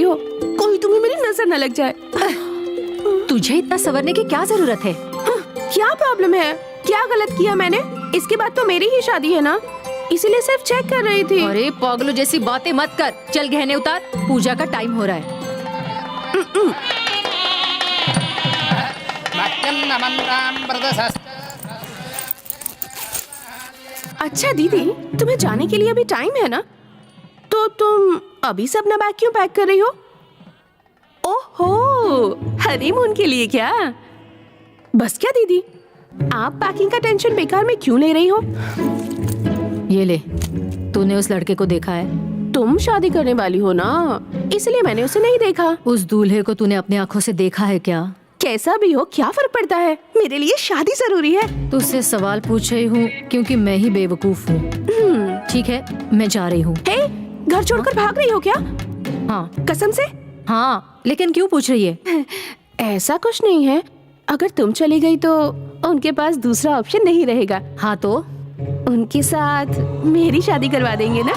हो, कोई तुम्हें मेरी नजर न लग जाए। तुझे इतना संवरने की क्या जरूरत है? क्या प्रॉब्लम है? क्या गलत किया मैंने? इसके बाद तो मेरी ही शादी है ना, इसीलिए सिर्फ चेक कर रही थी। अरे पागलों जैसी बातें मत कर, चल गहने उतार, पूजा का टाइम हो रहा है। अच्छा दीदी, तुम्हें जाने के लिए अभी टाइम है ना, तो तुम अभी से अपना बैग क्यों पैक कर रही हो? ओहो, हनीमून के लिए क्या? बस क्या दीदी, आप पैकिंग का टेंशन बेकार में क्यों ले रही हो? ये ले, तूने उस लड़के को देखा है? तुम शादी करने वाली हो ना, इसलिए मैंने उसे नहीं देखा। उस दूल्हे को तूने अपनी आंखों से देखा है क्या? कैसा भी हो, क्या फर्क पड़ता है, मेरे लिए शादी जरूरी है। तुझसे सवाल पूछ रही हूँ क्योंकि मैं ही बेवकूफ हूँ। ठीक है, मैं जा रही हूँ। हे, घर छोड़कर भाग रही हो क्या? हाँ। कसम से? हाँ, लेकिन क्यों पूछ रही है? ऐसा कुछ नहीं है, अगर तुम चली गई तो उनके पास दूसरा ऑप्शन नहीं रहेगा। हाँ तो? उनके साथ मेरी शादी करवा देंगे ना।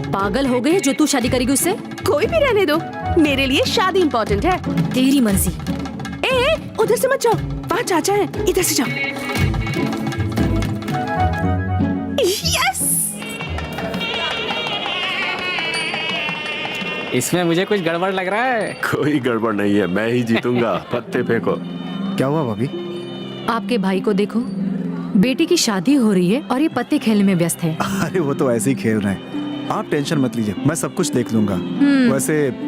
पागल हो गई जो तू शादी करेगी उससे? कोई भी रहने दो, मेरे लिए शादी इम्पोर्टेंट है। तेरी मर्जी। उधर से मत जाओ, वहाँ चाचा है, इधर से जाओ। यस! इसमें मुझे कुछ गड़बड़ लग रहा है। कोई गड़बड़ नहीं है, मैं ही जीतूंगा। पत्ते फेंको। क्या हुआ भाभी? आपके भाई को देखो, बेटी की शादी हो रही है और ये पत्ते खेलने में व्यस्त है। अरे वो तो ऐसे ही खेल रहे हैं, आप टेंशन मत लीजिए, मैं सब कुछ देख लूंगा। वैसे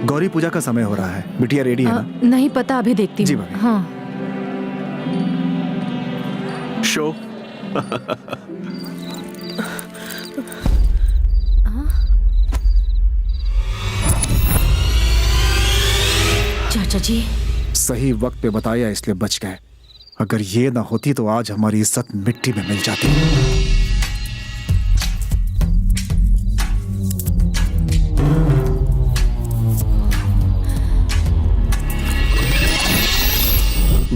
गौरी पूजा का समय हो रहा है, बिटिया रेडी है ना? नहीं पता, अभी देखती हूँ। जी भाभी। हाँ। शो। चाचा जी, सही वक्त पे बताया इसलिए बच गए, अगर ये ना होती तो आज हमारी इज्जत मिट्टी में मिल जाती।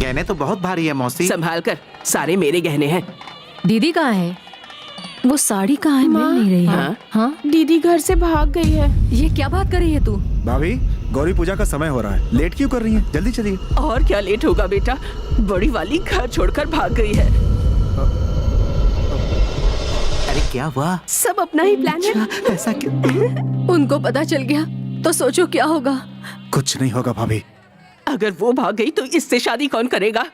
गहने तो बहुत भारी है मौसी। संभाल कर, सारे मेरे गहने हैं। दीदी कहाँ है? वो साड़ी कहाँ है? मिल नहीं रही है। हाँ? हाँ? दीदी घर से भाग गई है। ये क्या बात कर रही है तू? भाभी, गौरी पूजा का समय हो रहा है, लेट क्यों कर रही हैं? जल्दी चलिए। और क्या लेट होगा बेटा, बड़ी वाली घर छोड़कर भाग गई है। अरे क्या हुआ? सब अपना ही प्लान है। ऐसा क्यों? उनको पता चल गया तो सोचो क्या होगा। कुछ नहीं होगा भाभी। अगर वो भाग गई तो इससे शादी कौन करेगा?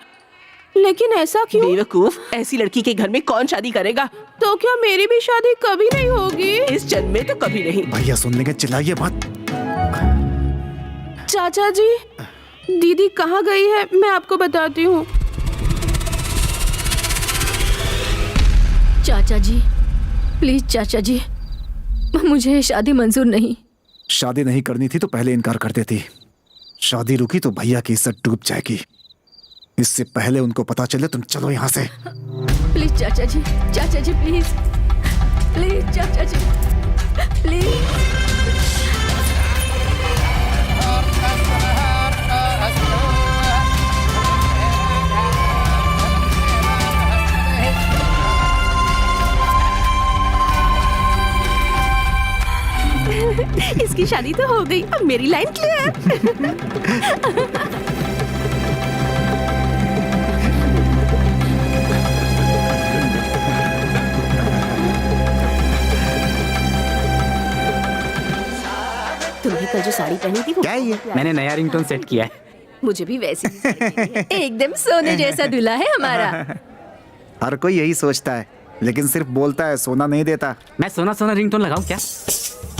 लेकिन ऐसा क्यों? बेवकूफ, ऐसी लड़की के घर में कौन शादी करेगा? तो क्या मेरी भी शादी कभी नहीं होगी? इस जन्म में तो कभी नहीं। भैया सुन लेंगे, चिल्लाइए मत। चाचा जी, दीदी कहाँ गई है मैं आपको बताती हूँ। चाचा जी, प्लीज चाचा जी, मुझे शादी मंजूर नहीं। शादी नहीं करनी थी तो पहले इनकार कर देती। शादी रुकी तो भैया की इज्जत डूब जाएगी। इससे पहले उनको पता चले, तुम चलो यहाँ से। प्लीज चाचा जी, प्लीज प्लीज चाचा जी, प्लीज। इसकी शादी तो हो गई, अब मेरी लाइन क्लियर। तुमने कल जो साड़ी पहनी थी वो क्या ये? मैंने नया रिंगटोन सेट किया है। मुझे भी वैसी ही चाहिए। एकदम सोने जैसा दूल्हा है हमारा। हर कोई यही सोचता है, लेकिन सिर्फ बोलता है, सोना नहीं देता। मैं सोना सोना रिंगटोन लगाऊं क्या?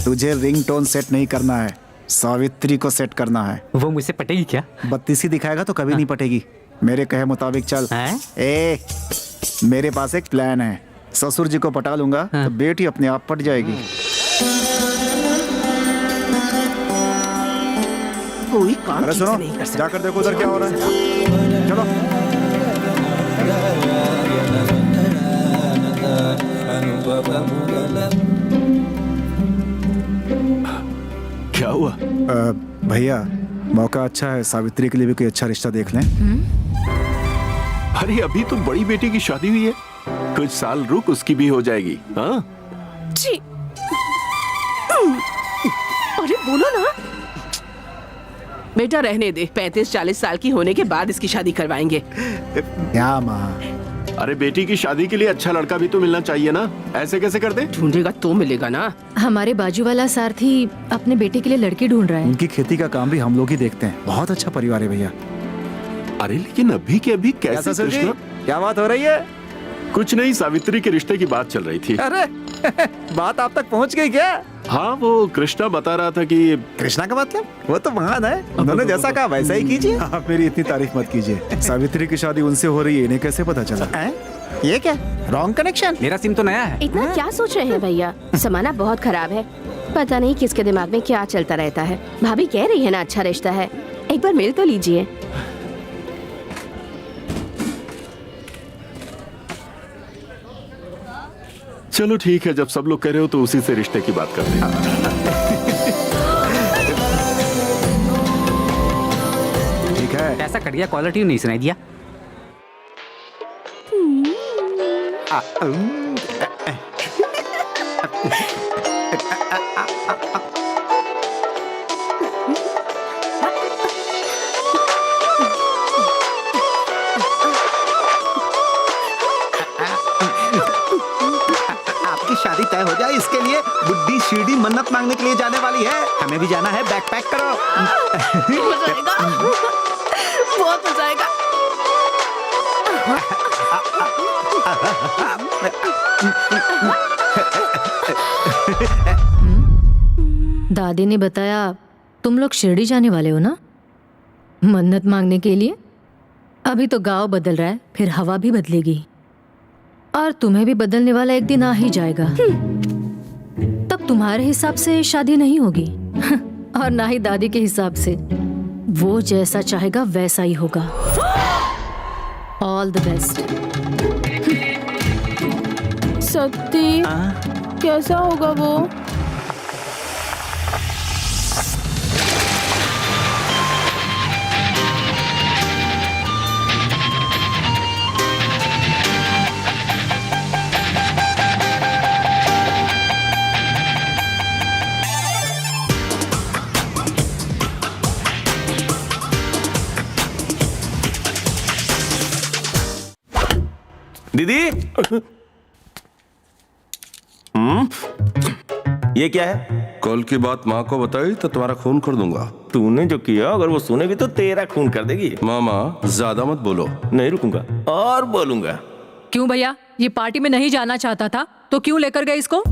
तुझे रिंगटोन सेट नहीं करना है, सावित्री को सेट करना है। वो मुझसे पटेगी क्या? बत्तीसी दिखाएगा तो कभी नहीं पटेगी। मेरे कहे मुताबिक चल। हैं? मेरे पास एक प्लान है, ससुर जी को पटा लूंगा तो बेटी अपने आप पट जाएगी। कोई काम अरे ठीक से सुनो, नहीं कर सकता। जाकर देखो उधर क्या हो रहा है। चलो। क्या हुआ? भैया, मौका अच्छा है, सावित्री के लिए भी कोई अच्छा रिश्ता देख लें। अरे अभी तो बड़ी बेटी की शादी हुई है, कुछ साल रुक, उसकी भी हो जाएगी। हाँ? जी। अरे बोलो ना। बेटा रहने दे, 35-40 साल की होने के बाद इसकी शादी करवाएंगे। क्या माँ? अरे बेटी की शादी के लिए अच्छा लड़का भी तो मिलना चाहिए ना, ऐसे कैसे कर दे? ढूंढेगा तो मिलेगा ना। हमारे बाजू वाला सारथी अपने बेटे के लिए लड़की ढूंढ रहा है। उनकी खेती का काम भी हम लोग ही देखते हैं। बहुत अच्छा परिवार है भैया। अरे लेकिन अभी के अभी क्या कैसे ससुर जी? कृष्णा? क्या बात हो रही है? कुछ नहीं, सावित्री के रिश्ते की बात चल रही थी। अरे बात आप तक पहुंच गई क्या? हाँ, वो कृष्णा बता रहा था कि कृष्णा का मतलब? वो तो महान है, उन्होंने जैसा कहा वैसा ही कीजिए। आप मेरी इतनी तारीफ मत कीजिए। सावित्री की शादी उनसे हो रही है, इन्हें कैसे पता चला? ये क्या रॉन्ग कनेक्शन? मेरा सिम तो नया है। इतना क्या सोच रहे हैं भैया? जमाना बहुत खराब है, पता नहीं किसके दिमाग में क्या चलता रहता है। भाभी कह रही है ना अच्छा रिश्ता है, एक बार मिल तो लीजिए। चलो ठीक है, जब सब लोग कह रहे हो तो उसी से रिश्ते की बात करते हैं। ठीक है। ऐसा घटिया क्वालिटी नहीं सुनाई दिया। आपकी शादी तय हो जाए इसके लिए बुड्ढी सीढ़ी मन्नत मांगने के लिए जाने वाली है। हमें भी जाना है, बैग पैक करो। मजा आएगा, बहुत मजा आएगा। दादी ने बताया तुम लोग शिरडी जाने वाले हो ना, मन्नत मांगने के लिए। अभी तो गांव बदल रहा है, फिर हवा भी बदलेगी और तुम्हें भी बदलने वाला एक दिन आ ही जाएगा। तब तुम्हारे हिसाब से शादी नहीं होगी और ना ही दादी के हिसाब से। वो जैसा चाहेगा वैसा ही होगा। All the best. सत्ती कैसा होगा वो? दीदी, ये क्या है? कल की बात माँ को बताई तो तुम्हारा खून कर दूंगा। तूने जो किया अगर वो सुनेगी तो तेरा खून कर देगी। मामा ज्यादा मत बोलो। नहीं रुकूंगा और बोलूंगा। क्यों भैया, ये पार्टी में नहीं जाना चाहता था तो क्यों लेकर गए इसको?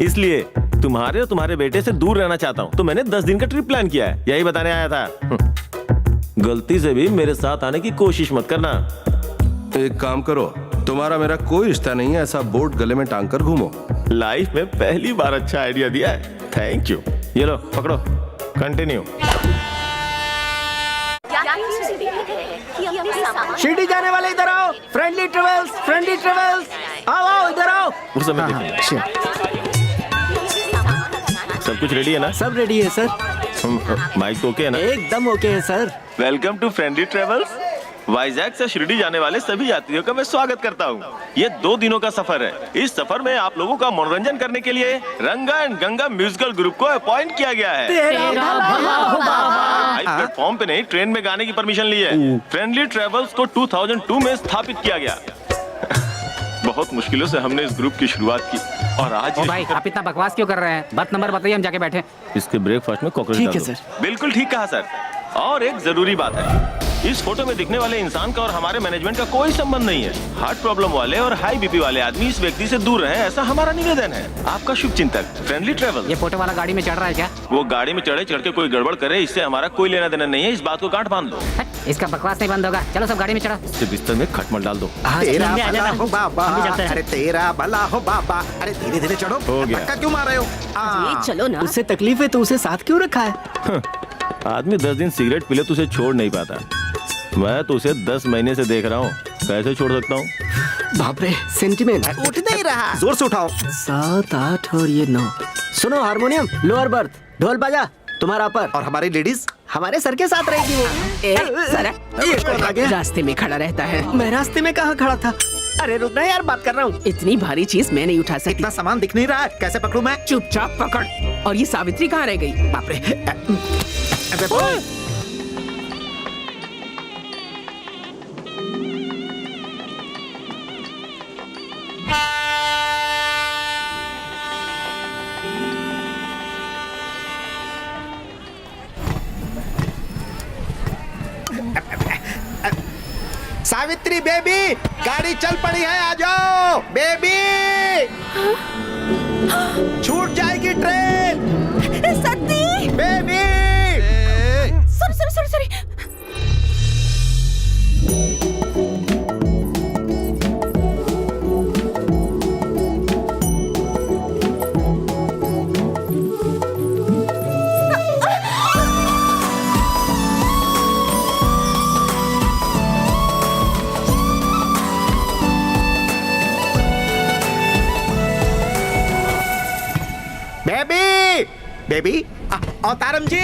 इसलिए तुम्हारे और तुम्हारे बेटे से दूर रहना चाहता हूँ, तो मैंने 10 दिन का ट्रिप प्लान किया है, यही बताने आया था। गलती से भी मेरे साथ आने की कोशिश मत करना। एक काम करो, तुम्हारा मेरा कोई रिश्ता नहीं है, ऐसा बोर्ड गले में टांग कर घूमो। लाइफ में पहली बार अच्छा आइडिया दिया है, थैंक यू। ये लो पकड़ो, कंटिन्यू। शिरडी जाने वाले इधर आओ। फ्रेंडली ट्रेवल्स, फ्रेंडली ट्रेवल्स, आओ आओ इधर आओ। उस समय देखिए। सब कुछ रेडी है ना? सब रेडी है सर। माइक तो ओके है ना? एकदम ओके है sir. Welcome to friendly travels. Vizag से शिरडी जाने वाले सभी यात्रियों का मैं स्वागत करता हूँ। ये 2 दिनों का सफर है। इस सफर में आप लोगों का मनोरंजन करने के लिए रंगा एंड गंगा म्यूजिकल ग्रुप को अपॉइंट किया गया है। प्लेटफॉर्म पे नहीं, ट्रेन में गाने की परमिशन ली है। फ्रेंडली ट्रेवल्स को 2002 में स्थापित किया गया। बहुत मुश्किलों से हमने इस ग्रुप की शुरुआत की और आज ओ भाई, आप इतना बकवास क्यों कर रहे हैं? बर्थ नंबर बताइए, हम जाके बैठे। इसके ब्रेकफास्ट में कॉकरोच डाल दो। बिल्कुल ठीक कहा सर। और एक जरूरी बात है, इस फोटो में दिखने वाले इंसान का और हमारे मैनेजमेंट का कोई संबंध नहीं है। हार्ट प्रॉब्लम वाले और हाई बीपी वाले आदमी इस व्यक्ति से दूर रहे, ऐसा हमारा निवेदन है। आपका शुभ चिंतक, फ्रेंडली ट्रेवल। ये फोटो वाला गाड़ी में चढ़ रहा है क्या? वो गाड़ी में चढ़ के कोई गड़बड़ करे, इससे हमारा कोई लेना देना नहीं है। इस बात को गांठ बांध लो। इसका बकवास नहीं बंद होगा। चलो सब गाड़ी में चढ़ो। इससे बिस्तर में खटमल डाल दो। तेरा भला हो बाबा, अरे तेरा भला हो बाबा। अरे धीरे धीरे चढ़ो। हो गया। धक्का क्यों मार रहे हो? ये चलो ना। उससे तकलीफ है तो उसे साथ क्यों रखा है? आदमी 10 दिन सिगरेट पी ले तो उसे छोड़ नहीं पाता। मैं तो उसे 10 महीने से देख रहा हूँ, कैसे छोड़ सकता हूँ? बाप रे, सेंटिमेंट उठ नहीं रहा। जोर से उठाओ। 7, 8 और ये 9। सुनो, हारमोनियम लोअर बर्थ, ढोल बाजा तुम्हारा पर, और हमारी लेडीज हमारे सर के साथ रहेगी। वो ये कौन आ गया? रास्ते में खड़ा रहता है। मैं रास्ते में कहाँ खड़ा था? अरे रुकना यार, बात कर रहा हूँ। इतनी भारी चीज मैं नहीं उठा सकती। इतना सामान दिख नहीं रहा है, कैसे पकड़ूं मैं? चुपचाप पकड़। और ये सावित्री कहाँ रह गई? बाप रे, सावित्री बेबी, गाड़ी चल पड़ी है, आ जाओ बेबी। छूट जाएगी ट्रेन। सती बेबी सॉरी बेबी, अवतारम जी,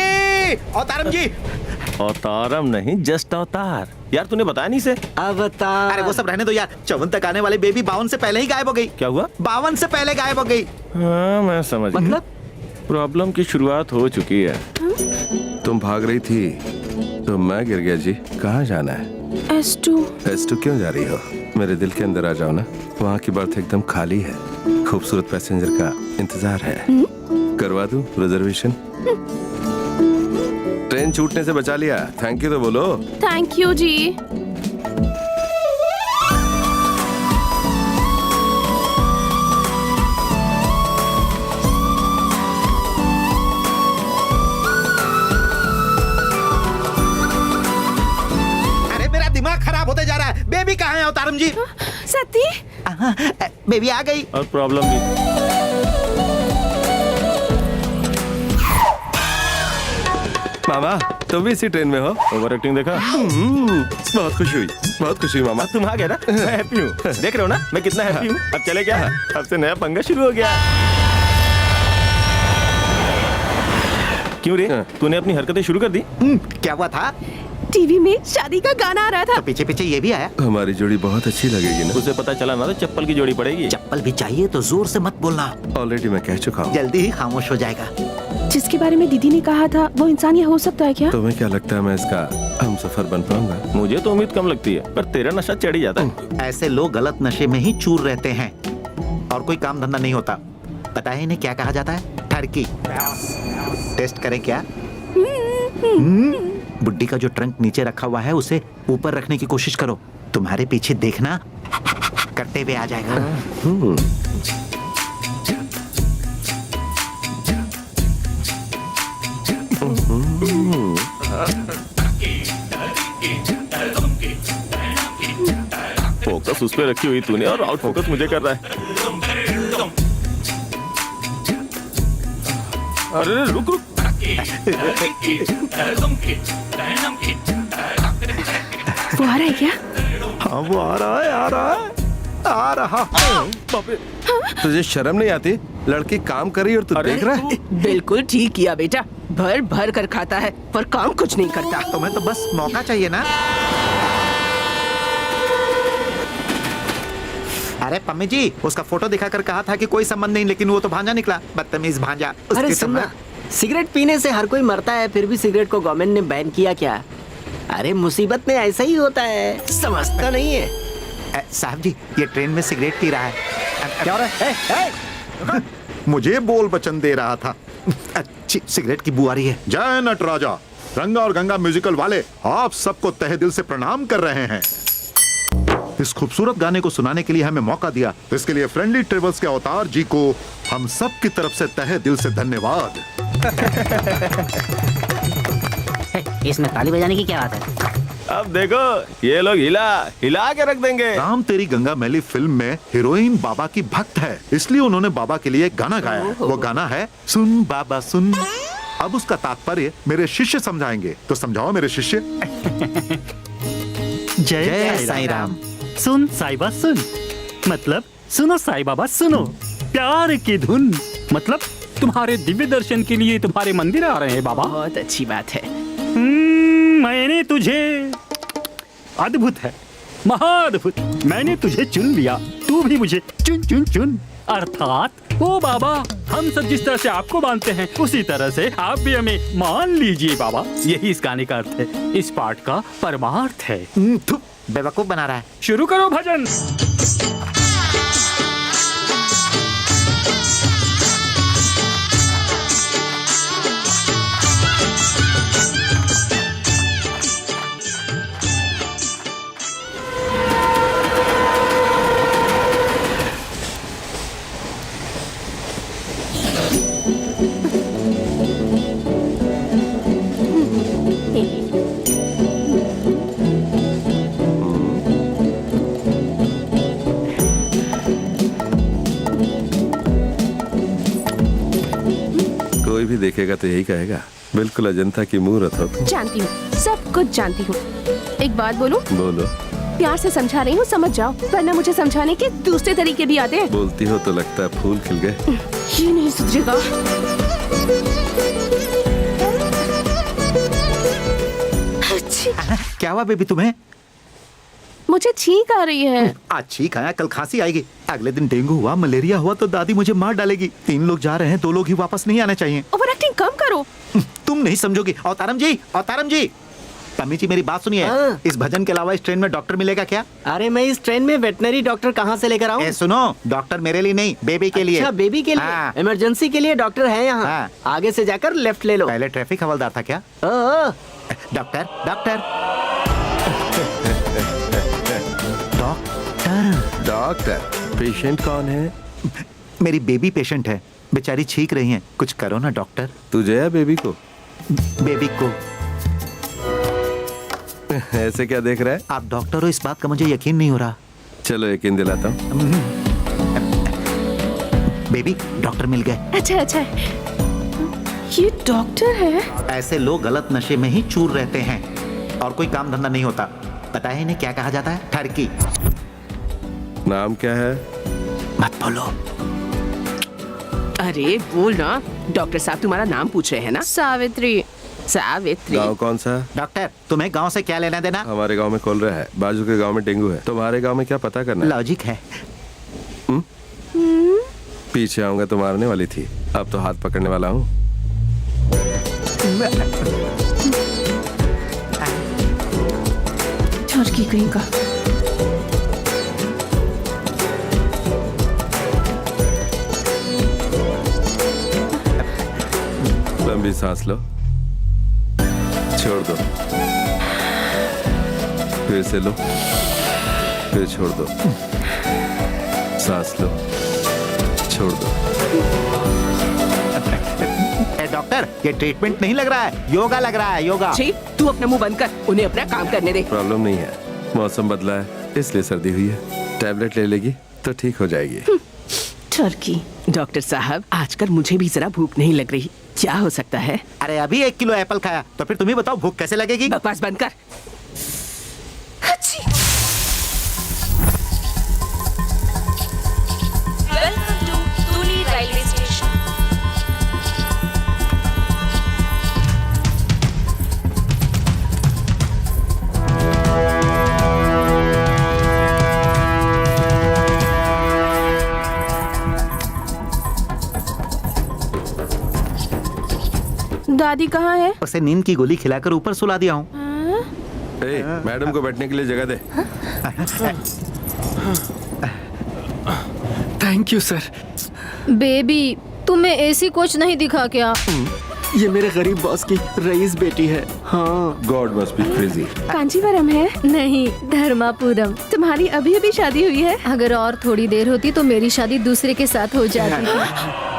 अवतारम जी। अवतारम नहीं, जस्ट अवतार। यार तूने बताया नहीं से। अवतार। अरे वो सब रहने दो यार। 54 तक आने वाली बेबी 52 से पहले ही गायब हो गई। क्या हुआ? 52 से पहले गायब हो गई। हाँ मैं समझ गया। मतलब प्रॉब्लम की शुरुआत हो चुकी है। तुम भाग रही थी तो मैं गिर गया जी। कहाँ जाना है? S2 क्यों जा रही हो? मेरे दिल के अंदर आ जाओ ना। वहाँ की बर्थ एकदम खाली है। खूबसूरत पैसेंजर का इंतजार है। करवा दूं रिजर्वेशन? ट्रेन छूटने से बचा लिया। थैंक यू तो बोलो। थैंक यू जी। अरे मेरा दिमाग खराब होते जा रहा है। बेबी कहाँ है अवतारम जी? सती बेबी आ गई। और प्रॉब्लम भी। मामा तुम भी इसी ट्रेन में हो? ओवर एक्टिंग देखा? बहुत खुशी हुई, बहुत खुशी हुई मामा। तुम आ गए ना, मैं हैप्पी हूँ। देख रहे हो ना मैं कितना हैप्पी हूँ। अब चले क्या? अब से नया पंगा शुरू हो गया। क्यों रे? तूने अपनी हरकतें शुरू कर दी? क्या हुआ था? टीवी में शादी का गाना आ रहा था। तो पीछे पीछे ये भी आया। हमारी जोड़ी बहुत अच्छी लगेगी ना? उसे पता चला ना तो चप्पल की जोड़ी पड़ेगी। चप्पल भी चाहिए तो जोर से मत बोलना। ऑलरेडी मैं कह चुका हूँ। जल्दी ही खामोश हो जाएगा। जिसके बारे में दीदी ने कहा था वो इंसान ये हो सकता है क्या? तुम्हें क्या लगता है मैं इसका हम सफर बन पाऊंगा? मुझे तो उम्मीद कम लगती है, पर तेरा नशा चढ़ ही जाता है। ऐसे लोग गलत नशे में ही चूर रहते हैं और कोई काम धंधा नहीं होता। पता है इन्हें क्या कहा जाता है? ठरकी। टेस्ट करें क्या? बुड्ढी का जो ट्रंक नीचे रखा हुआ है उसे ऊपर रखने की कोशिश करो। तुम्हारे पीछे देखना करते हुए आ जाएगा। फोकस उस पे रखी हुई तूने और आउट फोकस मुझे कर रहा है। अरे रुक रुक। वो आ रहा है क्या? हाँ वो आ रहा है, आ रहा है, आ रहा। तुझे शर्म नहीं आती? लड़की काम कर रही और तू देख रहा है? बिल्कुल ठीक किया बेटा। भर भर कर खाता है पर काम कुछ नहीं करता। तुम्हें तो बस मौका चाहिए ना। अरे पम्मी जी, उसका फोटो दिखाकर कहा था कि कोई संबंध नहीं, लेकिन वो तो भांजा निकला। बदतमीज भांजा। अरे सुनना, सिगरेट पीने से हर कोई मरता है, फिर भी सिगरेट को गवर्नमेंट ने बैन किया क्या? अरे मुसीबत में ऐसा ही होता है, समझता नहीं है। साहब जी, ये ट्रेन में सिगरेट पी रहा है। क्या हो रहा है? मुझे बोल वचन दे रहा था। अच्छी सिगरेट की बू आ रही है। जय नटराजा। रंगा और गंगा म्यूजिकल वाले आप सबको तहे दिल से प्रणाम कर रहे हैं। इस खूबसूरत गाने को सुनाने के लिए हमें मौका दिया, इसके लिए फ्रेंडली ट्रेवल्स के अवतार जी को हम सब की तरफ से तहे दिल से धन्यवाद। इसमें ताली बजाने की क्या बात है? अब देखो ये लोग हिला के रख देंगे। राम तेरी गंगा मैली फिल्म में हीरोइन बाबा की भक्त है, इसलिए उन्होंने बाबा के लिए एक गाना गाया है। वो गाना है सुन बाबा सुन। अब उसका तात्पर्य मेरे शिष्य समझाएंगे, तो समझाओ मेरे शिष्य। जय साईं राम। सुन साईं बाबा सुन, मतलब सुनो साईं बाबा सुनो। प्यार की धुन, मतलब तुम्हारे दिव्य दर्शन के लिए तुम्हारे मंदिर आ रहे हैं बाबा। बहुत अच्छी बात है। मैंने तुझे, अद्भुत है, महाअद्भुत, मैंने तुझे चुन लिया, तू भी मुझे चुन चुन चुन। अर्थात ओ बाबा हम सब जिस तरह से आपको मानते हैं उसी तरह से आप भी हमें मान लीजिए बाबा। यही इस गाने का अर्थ है, इस पाठ का परमार्थ है। बेवकूफ बना रहा है। शुरू करो भजन। कोई भी देखेगा तो यही कहेगा, बिल्कुल अजंता की मूर्त हो। जानती हूँ, सब कुछ जानती हूँ। एक बात बोलूं? बोलो। प्यार से समझा रही हूँ, समझ जाओ, वरना मुझे समझाने के दूसरे तरीके भी आते हैं। बोलती हो तो लगता है फूल खिल गए। ये नहीं सुधरेगा। क्या हुआ बेबी तुम्हें? मुझे छींक आ रही है। आज छींक आया, कल खांसी आएगी, अगले दिन डेंगू हुआ, मलेरिया हुआ तो दादी मुझे मार डालेगी। 3 लोग जा रहे हैं, 2 लोग ही वापस नहीं आने चाहिए। ओवर एक्टिंग कम करो। तुम नहीं समझोगी। अवतारम जी, अवतारम जी, तमी जी मेरी बात सुनिए। इस भजन के अलावा इस ट्रेन में डॉक्टर मिलेगा क्या? अरे मैं इस ट्रेन में वेटनरी डॉक्टर कहाँ से लेकर आऊँ? सुनो, डॉक्टर मेरे लिए नहीं, बेबी के लिए। अच्छा, बेबी के लिए। हाँ। इमरजेंसी के लिए डॉक्टर है यहाँ। हाँ। आगे से जाकर लेफ्ट ले लो। पहले ट्रैफिक हवलदार था क्या? Doctor, doctor, doctor, doctor, patient कौन है? मेरी बेबी पेशेंट है, बेचारी छींक रही हैं, कुछ करो ना डॉक्टर। तुझे या बेबी को? बेबी को। ऐसे क्या देख रहा है? आप डॉक्टर हो, इस बात का मुझे यकीन नहीं हो रहा। चलो यकीन दिलाता हूँ। बेबी, डॉक्टर मिल गए। अच्छा अच्छा, ये डॉक्टर है? ऐसे लोग गलत नशे में ही चूर रहते हैं और कोई काम धंधा नहीं होता। पता है इन्हें क्या कहा जाता है? ठरकी। नाम क्या है? मत बोलो। अरे बोल ना। डॉक्टर साहब तुम्हारा नाम पूछ रहे हैं ना? सावित्री। सावित्री। गाँव कौन सा? डॉक्टर, तुम्हें गांव से क्या लेना देना? हमारे गांव में कॉलरा है, बाजू के गांव में डेंगू है, तुम्हारे गांव में क्या पता करना है? लॉजिक है। पीछे आऊंगा तो मारने वाली थी, अब तो हाथ पकड़ने वाला हूँ। ठरकी कहीं का। लंबी सांस लो, छोड़ दो, फिर से लो, फिर छोड़ दो, सांस लो, छोड़ दो। डॉक्टर, ये ट्रीटमेंट नहीं लग रहा है, योगा लग रहा है, योगा। जी, तू अपना मुंह बंद कर, उन्हें अपना काम करने दे। प्रॉब्लम नहीं है, मौसम बदला है इसलिए सर्दी हुई है, टैबलेट ले लेगी तो ठीक हो जाएगी। टर्की। डॉक्टर साहब, आजकल मुझे भी जरा भूख नहीं लग रही, क्या हो सकता है? अरे अभी 1 किलो एप्पल खाया, तो फिर तुम ही बताओ भूख कैसे लगेगी? बकवास बंद कर। Welcome to Tuli Railway Station. दादी कहाँ है? उसे नींद की गोली खिलाकर ऊपर सुला दिया हूँ। मैडम को बैठने के लिए जगह दे। Thank you sir. बेबी, तुम्हें एसी कोच नहीं दिखा क्या? ये मेरे गरीब बॉस की रईस बेटी है। हाँ। God must be crazy. Kanjeevaram है? नहीं, धर्मापुरम। तुम्हारी अभी अभी शादी हुई है? अगर और थोड़ी देर होती तो मेरी शादी दूसरे के साथ हो जाती थी।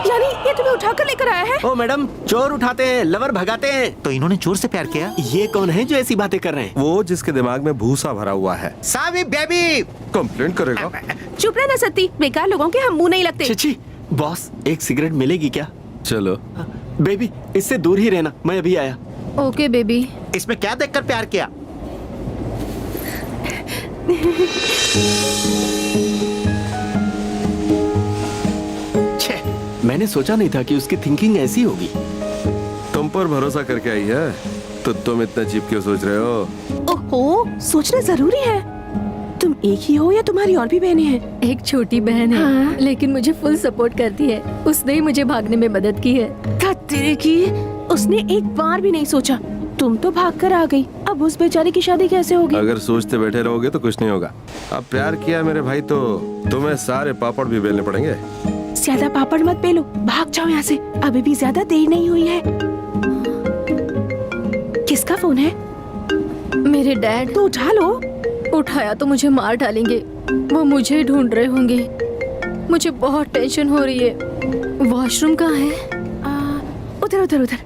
यानी ये तुम्हें उठाकर लेकर आया है? ओ मैडम, चोर उठाते हैं, लवर भगाते हैं। तो इन्होंने चोर से प्यार किया? ये कौन है जो ऐसी बातें कर रहे हैं? वो जिसके दिमाग में भूसा भरा हुआ है। सावी बेबी। कंप्लेंट करेगा? चुप रहना सत्ती, बेकार लोगों के हम मुंह नहीं लगते। चिची, बॉस, एक सिगरेट मिलेगी क्या? चलो। बेबी, इससे दूर ही रहना, मैं अभी आया। Okay baby. इसमें क्या देखकर प्यार किया? मैंने सोचा नहीं था कि उसकी थिंकिंग ऐसी होगी। तुम पर भरोसा करके आई है तो तुम इतना चीप क्यों सोच रहे हो? ओहो, सोचना जरूरी है। तुम एक ही हो या तुम्हारी और भी बहनें हैं? एक छोटी बहन है हाँ। लेकिन मुझे फुल सपोर्ट करती है। उसने ही मुझे भागने में मदद की है। तेरे की उसने एक बार भी नहीं सोचा। तुम तो भाग कर आ गई, अब उस बेचारे की शादी कैसे होगी? अगर सोचते बैठे रहोगे तो कुछ नहीं होगा। अब प्यार किया मेरे भाई तो तुम्हें सारे पापड़ भी बेलने पड़ेंगे। ज्यादा पापड़ मत बेलो, भाग जाओ यहाँ से, अभी भी ज्यादा देर नहीं हुई है। किसका फोन है? मेरे डैड। तो उठा लो। उठाया तो मुझे मार डालेंगे। वो मुझे ढूंढ रहे होंगे। मुझे बहुत टेंशन हो रही है। वॉशरूम कहाँ है? उधर उधर उधर।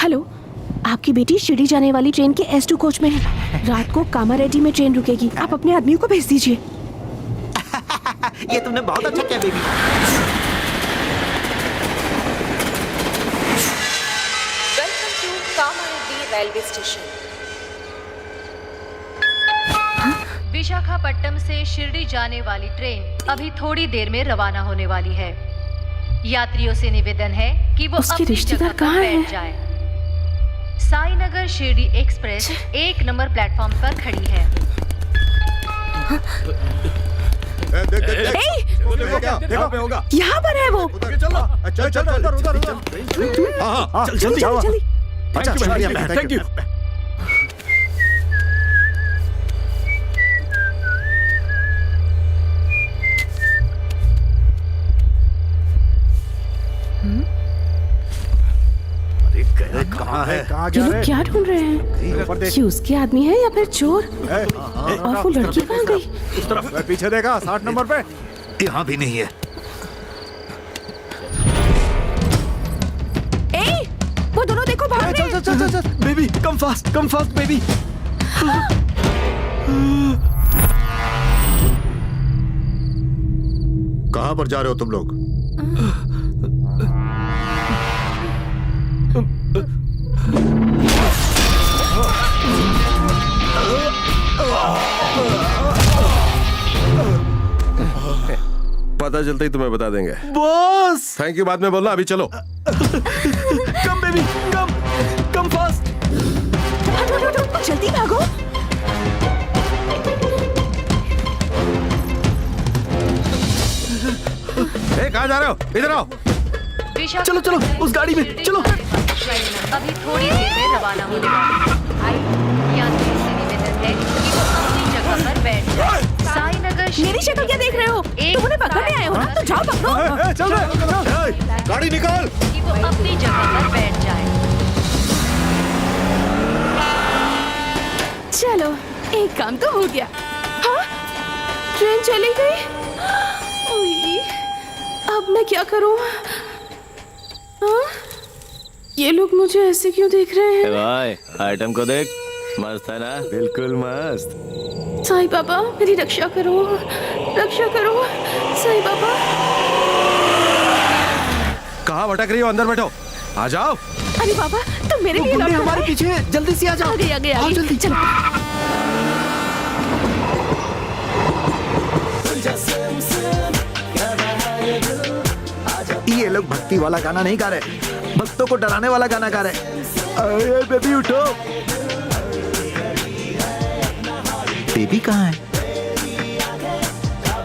हेलो, आपकी बेटी शिरडी जाने वाली ट्रेन के S2 कोच में है। रात को कामारेड्डी में ट्रेन रुकेगी। आप अपने आदमी को भेज दीजिए। ये तुमने बहुत अच्छा किया baby. Welcome to Kamareddy railway station. Visakhapatnam से शिरडी जाने वाली ट्रेन अभी थोड़ी देर में रवाना होने वाली है। यात्रियों से निवेदन है कि वो उसके अपनी रिश्तेदार जगह पर कहाँ हैं? बैठ जाएं। Sainagar Shirdi express 1 number platform पर खड़ी है। यहाँ पर है वो। चल जल्दी जल्दी। Thank you. कहाँ है? ये लोग क्या ढूंढ रहे हैं? ये उसके आदमी है या फिर चोर? और वो लड़की कहाँ गई? पीछे देखा 60 नंबर पे। यहाँ भी नहीं है। ए, वो दोनों देखो भाग रहे हैं। चल बेबी, कम फास्ट बेबी। कहाँ पर जा रहे हो तुम लोग? पता चलते ही तुम्हें बता देंगे। बॉस, थैंक यू बाद में बोलना, अभी चलो। Come baby, come fast. हटो, जल्दी भागो। कहाँ जा रहे हो? इधर आओ। चलो उस गाड़ी में चलो। अभी थोड़ी देर में रवाना होने वाली है। यात्रियों से निवेदन है कि वो अपनी जगह पर बैठ जाएं। साईनगर मेरी शक्ल क्या देख रहे हो? तुम उन्हें पकड़ने आए हो ना, तो जाओ पकड़ो। चल गाड़ी निकाल। कि वो अपनी जगह पर बैठ जाए। चलो, एक काम तो हो गया। हाँ, ट्रेन चली गई। ओए, अब मैं क्या करूं? हाँ? ये लोग मुझे ऐसे क्यों देख रहे हैं? भाई आइटम को देख, मस्त है ना? बिल्कुल मस्त। साईं बाबा, मेरी रक्षा करो, साईं बाबा। कहाँ भटक रही हो? अंदर बैठो, आ जाओ। अरे बाबा, तुम मेरे लिए लौट हमारे पीछे, जल्दी से आ जाओ। आगे आओ जल्दी। चलो। ये लोग भक्ति वाला गाना नहीं गा रहे, भक्तों को डराने वाला गाना गा रहे। अरे बेबी उठो। बेबी कहाँ है?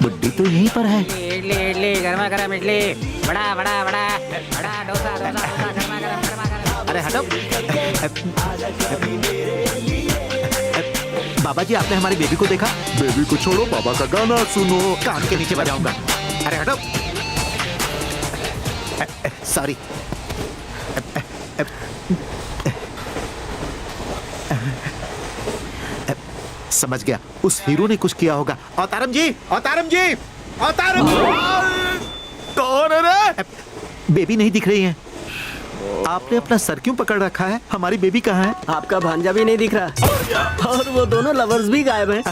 बुड्ढी तो यहीं पर है। इडली गर्मा गर्म इडली, बड़ा डोसा गर्मा गर्म। अरे हटो। बाबा जी, आपने हमारी बेबी को देखा? बेबी को छोड़ो, बाबा का गाना सुनो। कान के नीचे बजाऊंगा। अरे हटो। सॉरी। समझ गया, उस हीरो ने कुछ किया होगा। अवतारम जी। कौन है रे? बेबी नहीं दिख रही है। आपने अपना सर क्यों पकड़ रखा है? हमारी बेबी कहाँ है? आपका भांजा भी नहीं दिख रहा और वो दोनों लवर्स भी गायब हैं।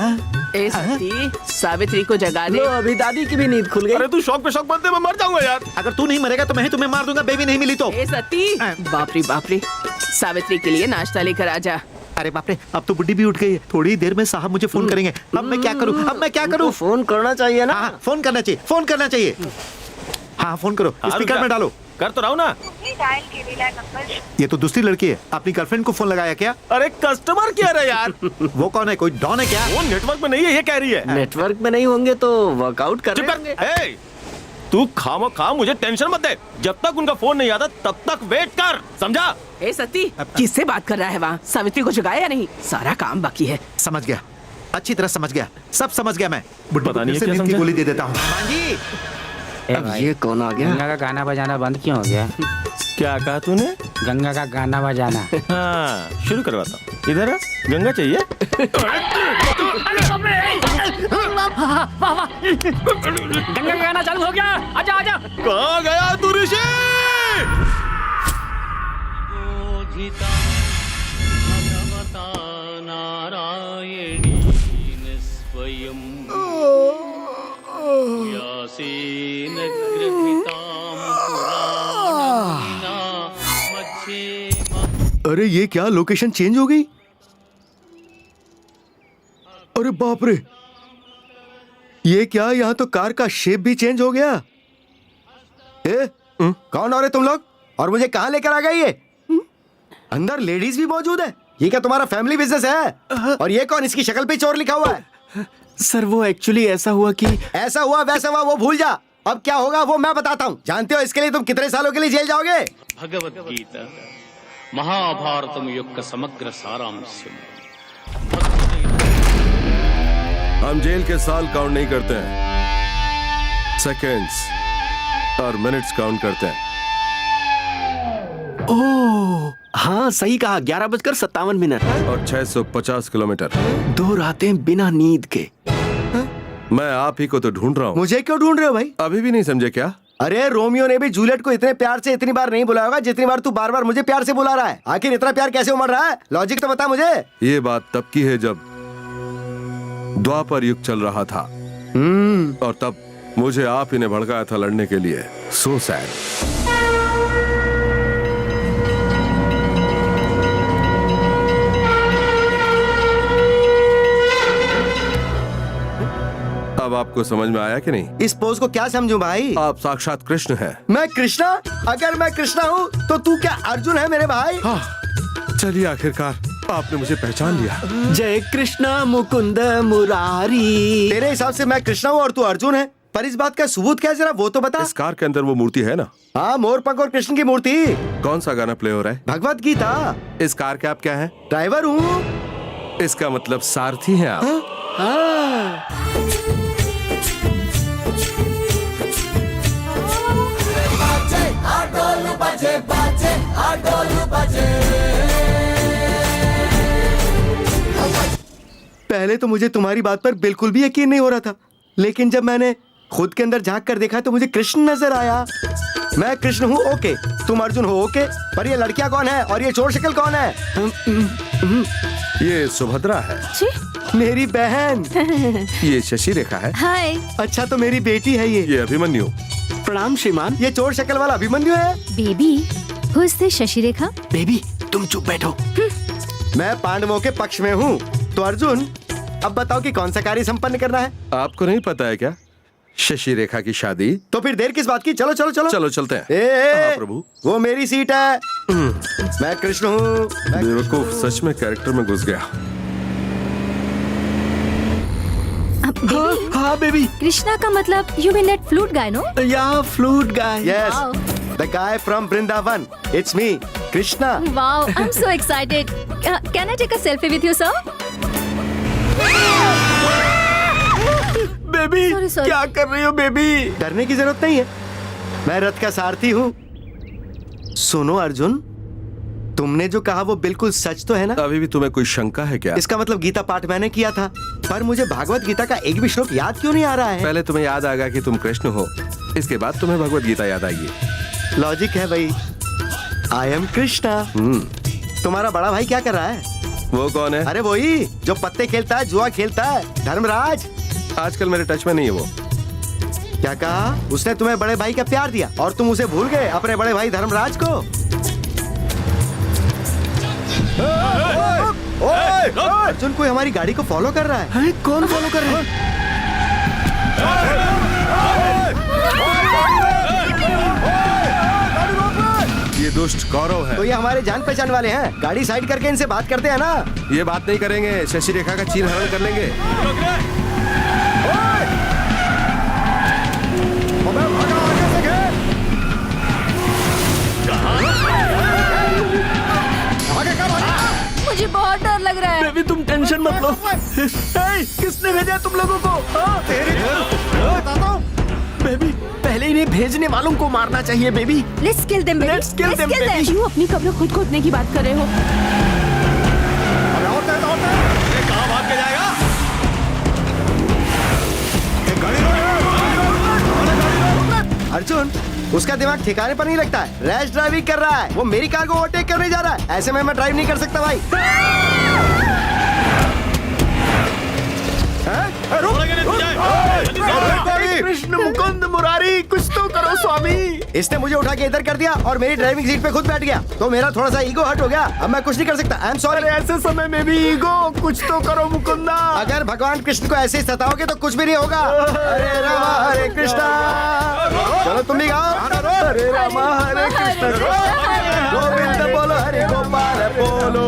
ए सती, सावित्री को जगा दे। लो, अभी दादी की भी नींद खुल गई। अरे तू शौक पे शौक बनते, मैं मर जाऊंगा यार। अगर तू नहीं मरेगा तो मैं ही तुम्हें मार दूंगा। बेबी नहीं मिली तो। ए सती, बाप रे, सावित्री के लिए नाश्ता लेकर आ जा। अरे बाप रे, अब तो बुड्ढी भी उठ गई है। थोड़ी देर में साहब मुझे फोन करेंगे। अब मैं क्या करूं? फोन करना चाहिए ना। हाँ, फोन करना चाहिए। हाँ, फोन करो, स्पीकर में डालो। कर तो रहा हूं ना। डायल केलेला नंबर ये तो दूसरी लड़की है, अपनी गर्लफ्रेंड को फोन लगाया क्या? अरे कस्टमर केयर है यार। वो कौन है, कोई डॉन है क्या? वो नेटवर्क में नहीं है, ये कह रही है। नेटवर्क में नहीं होंगे तो वर्कआउट कर चुप रहे कर। होंगे। ए, तू खामोखा मुझे टेंशन मत दे। जब तक उनका फोन नहीं आता तब तक वेट कर, समझा? ए सती, किससे बात कर रहा है वहाँ? सावित्री को जगाया या नहीं? सारा काम बाकी है। समझ गया, अच्छी तरह समझ गया, सब समझ गया मैं। पता नहीं है क्या नींद की समझा? गोली दे देता हूँ। जी अब ये कौन आ गया? गंगा का गाना बजाना बंद क्यों हो गया? क्या कहा तूने? गंगा का गाना बजाना। हाँ, शुरू करवाता हूँ। इधर आ, गंगा चाहिए? गंगा का गाना चालू हो गया। आजा आजा। कहाँ गया तू ऋषि? अरे ये क्या, लोकेशन चेंज हो गई? अरे बाप रे, ये क्या, यहाँ तो कार का शेप भी चेंज हो गया। कौन हो रहे तुम लोग और मुझे कहाँ लेकर आ गए? ये अंदर लेडीज भी मौजूद है। ये क्या तुम्हारा फैमिली बिजनेस है? और ये कौन, इसकी शक्ल पे चोर लिखा हुआ है? सर वो एक्चुअली ऐसा हुआ कि ऐसा हुआ वैसा हुआ वो भूल जा, अब क्या होगा वो मैं बताता हूँ। जानते हो इसके लिए तुम कितने सालों के लिए जेल जाओगे? భగవద్గీత మహాభారతం యొక్క సమగ్ర సారాంశం. हम जेल के साल काउंट नहीं करते हैं, सेकंड्स और मिनट्स काउंट करते हैं। ओह हाँ सही कहा, 11:57 और 650 किलोमीटर। 2 रातें बिना नींद के। मैं आप ही को तो ढूंढ रहा हूँ। मुझे क्यों ढूंढ रहे हो भाई? अभी भी नहीं समझे क्या? अरे रोमियो ने भी जूलियट को इतने प्यार से इतनी बार नहीं बुलाया होगा जितनी बार तू बार बार मुझे प्यार से बुला रहा है। आखिर इतना प्यार कैसे उमड़ रहा है? लॉजिक तो बता मुझे। ये बात तब की है जब द्वापर युग चल रहा था, और तब मुझे आप ही ने भड़काया था लड़ने के लिए। So sad. अब आपको समझ में आया कि नहीं? इस पोज को क्या समझूं भाई? आप साक्षात कृष्ण हैं। मैं कृष्णा? अगर मैं कृष्णा हूँ तो तू क्या अर्जुन है मेरे भाई? चलिए आखिरकार आपने मुझे पहचान लिया। जय कृष्णा मुकुंद मुरारी। तेरे हिसाब से मैं कृष्णा हूँ और तू अर्जुन है, पर इस बात का सबूत क्या है जरा वो तो बता। इस कार के अंदर वो मूर्ति है ना? हाँ, मोर पंख और कृष्ण की मूर्ति। कौन सा गाना प्ले हो रहा है? भगवत गीता। इस कार के आप क्या हैं? ड्राइवर हूँ। इसका मतलब सारथी हैं आप। पहले तो मुझे तुम्हारी बात पर बिल्कुल भी यकीन नहीं हो रहा था, लेकिन जब मैंने खुद के अंदर झांक कर देखा तो मुझे कृष्ण नजर आया। मैं कृष्ण हूँ ओके, तुम अर्जुन हो ओके, पर ये लड़कियां कौन है और ये चोर शक्ल कौन है? ये सुभद्रा है। मेरी बहन। ये शशि रेखा है। हाय। अच्छा तो मेरी बेटी है ये अभिमन्यु। प्रणाम श्रीमान। ये चोर शक्ल वाला अभिमन्यु है। Baby, who is this Shashi Rekha? Baby तुम चुप बैठो। मैं पांडवों के पक्ष में हूँ, तो अर्जुन अब बताओ कि कौन सा कार्य संपन्न करना है? आपको नहीं पता है क्या शशि रेखा की शादी? तो फिर देर किस बात की, चलो चलो चलो। चलो चलते हैं। हाँ, प्रभु वो मेरी सीट है। मैं कृष्ण हूँ। बेवकूफ सच में कैरेक्टर में घुस गया। हाँ बेबी। कृष्णा का मतलब you mean that flute guy, no? या flute guy. Yes, the guy from Vrindavan. It's me Krishna. Wow, I am so excited. Can I take a selfie with you sir? Baby sorry. क्या कर रही हो बेबी? डरने की जरूरत नहीं है, मैं रथ का सारथी हूँ। सुनो अर्जुन, तुमने जो कहा वो बिल्कुल सच तो है ना? अभी भी तुम्हें कोई शंका है क्या? इसका मतलब गीता पाठ मैंने किया था, पर मुझे भागवत गीता का एक भी श्लोक याद क्यों नहीं आ रहा है? पहले तुम्हें याद आएगा कि तुम कृष्ण हो, इसके बाद तुम्हें भगवत गीता याद आएगी। लॉजिक है भाई। I am Krishna. तुम्हारा बड़ा भाई क्या कर रहा है? वो कौन है? अरे वही जो पत्ते खेलता है, जुआ खेलता है, धर्मराज। आजकल मेरे टच में नहीं है वो। क्या कहा? उसने तुम्हें बड़े भाई का प्यार दिया और तुम उसे भूल गए, अपने बड़े भाई धर्मराज को। अर्जुन कोई हमारी गाड़ी को फॉलो कर रहा है। कौन फॉलो कर रहा है? ये दुष्ट कौरव है। तो ये हमारे जान पहचान वाले हैं, गाड़ी साइड करके इनसे बात करते हैं ना। ये बात नहीं करेंगे, शशि रेखा का चीर हरण कर लेंगे। मुझे बहुत डर लग रहा है। बेबी तुम टेंशन मत लो। किसने भेजा तुम लोगों को? बेबी पहले इन्हें भेजने वालों को मारना चाहिए baby. Let's kill them, baby. Let's kill them, baby. क्यों अपनी कब्र खुद खोदने की बात कर रहे हो? कहाँ भाग के जाएगा? अर्जुन उसका दिमाग ठिकाने पर नहीं लगता है, रैश ड्राइविंग कर रहा है। वो मेरी कार को ओवरटेक करने जा रहा है, ऐसे में मैं ड्राइव नहीं कर सकता भाई। कृष्ण मुकुंद मुरारी, कुछ तो करो स्वामी। इसने मुझे उठा के इधर कर दिया और मेरी ड्राइविंग सीट पे खुद बैठ गया, तो मेरा थोड़ा सा ईगो हर्ट हो गया। अब मैं कुछ नहीं कर सकता। I am sorry. ऐसे समय में भी ईगो, कुछ तो करो मुकुंदा। अगर भगवान कृष्ण को ऐसे ही सताओगे तो कुछ भी नहीं होगा। हरे रामा हरे कृष्णा। चलो तुम भी गाओ। हरे रामा हरे कृष्ण गोविंद बोलो हरे गोपाल बोलो।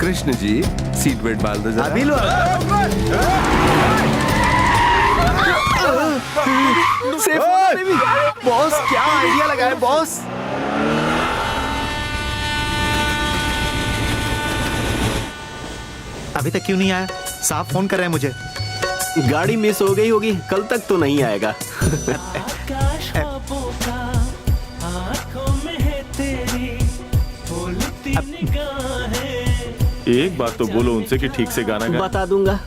कृष्ण जी सीट बेल्ट बांध दो जरा। अभी लो। बॉस क्या आइडिया लगा है बॉस? अभी तक क्यों नहीं आया? साहब फोन कर रहे हैं मुझे। गाड़ी मिस हो गई होगी, कल तक तो नहीं आएगा। एक बात तो बोलो उनसे कि ठीक से गाना गा। बता दूंगा।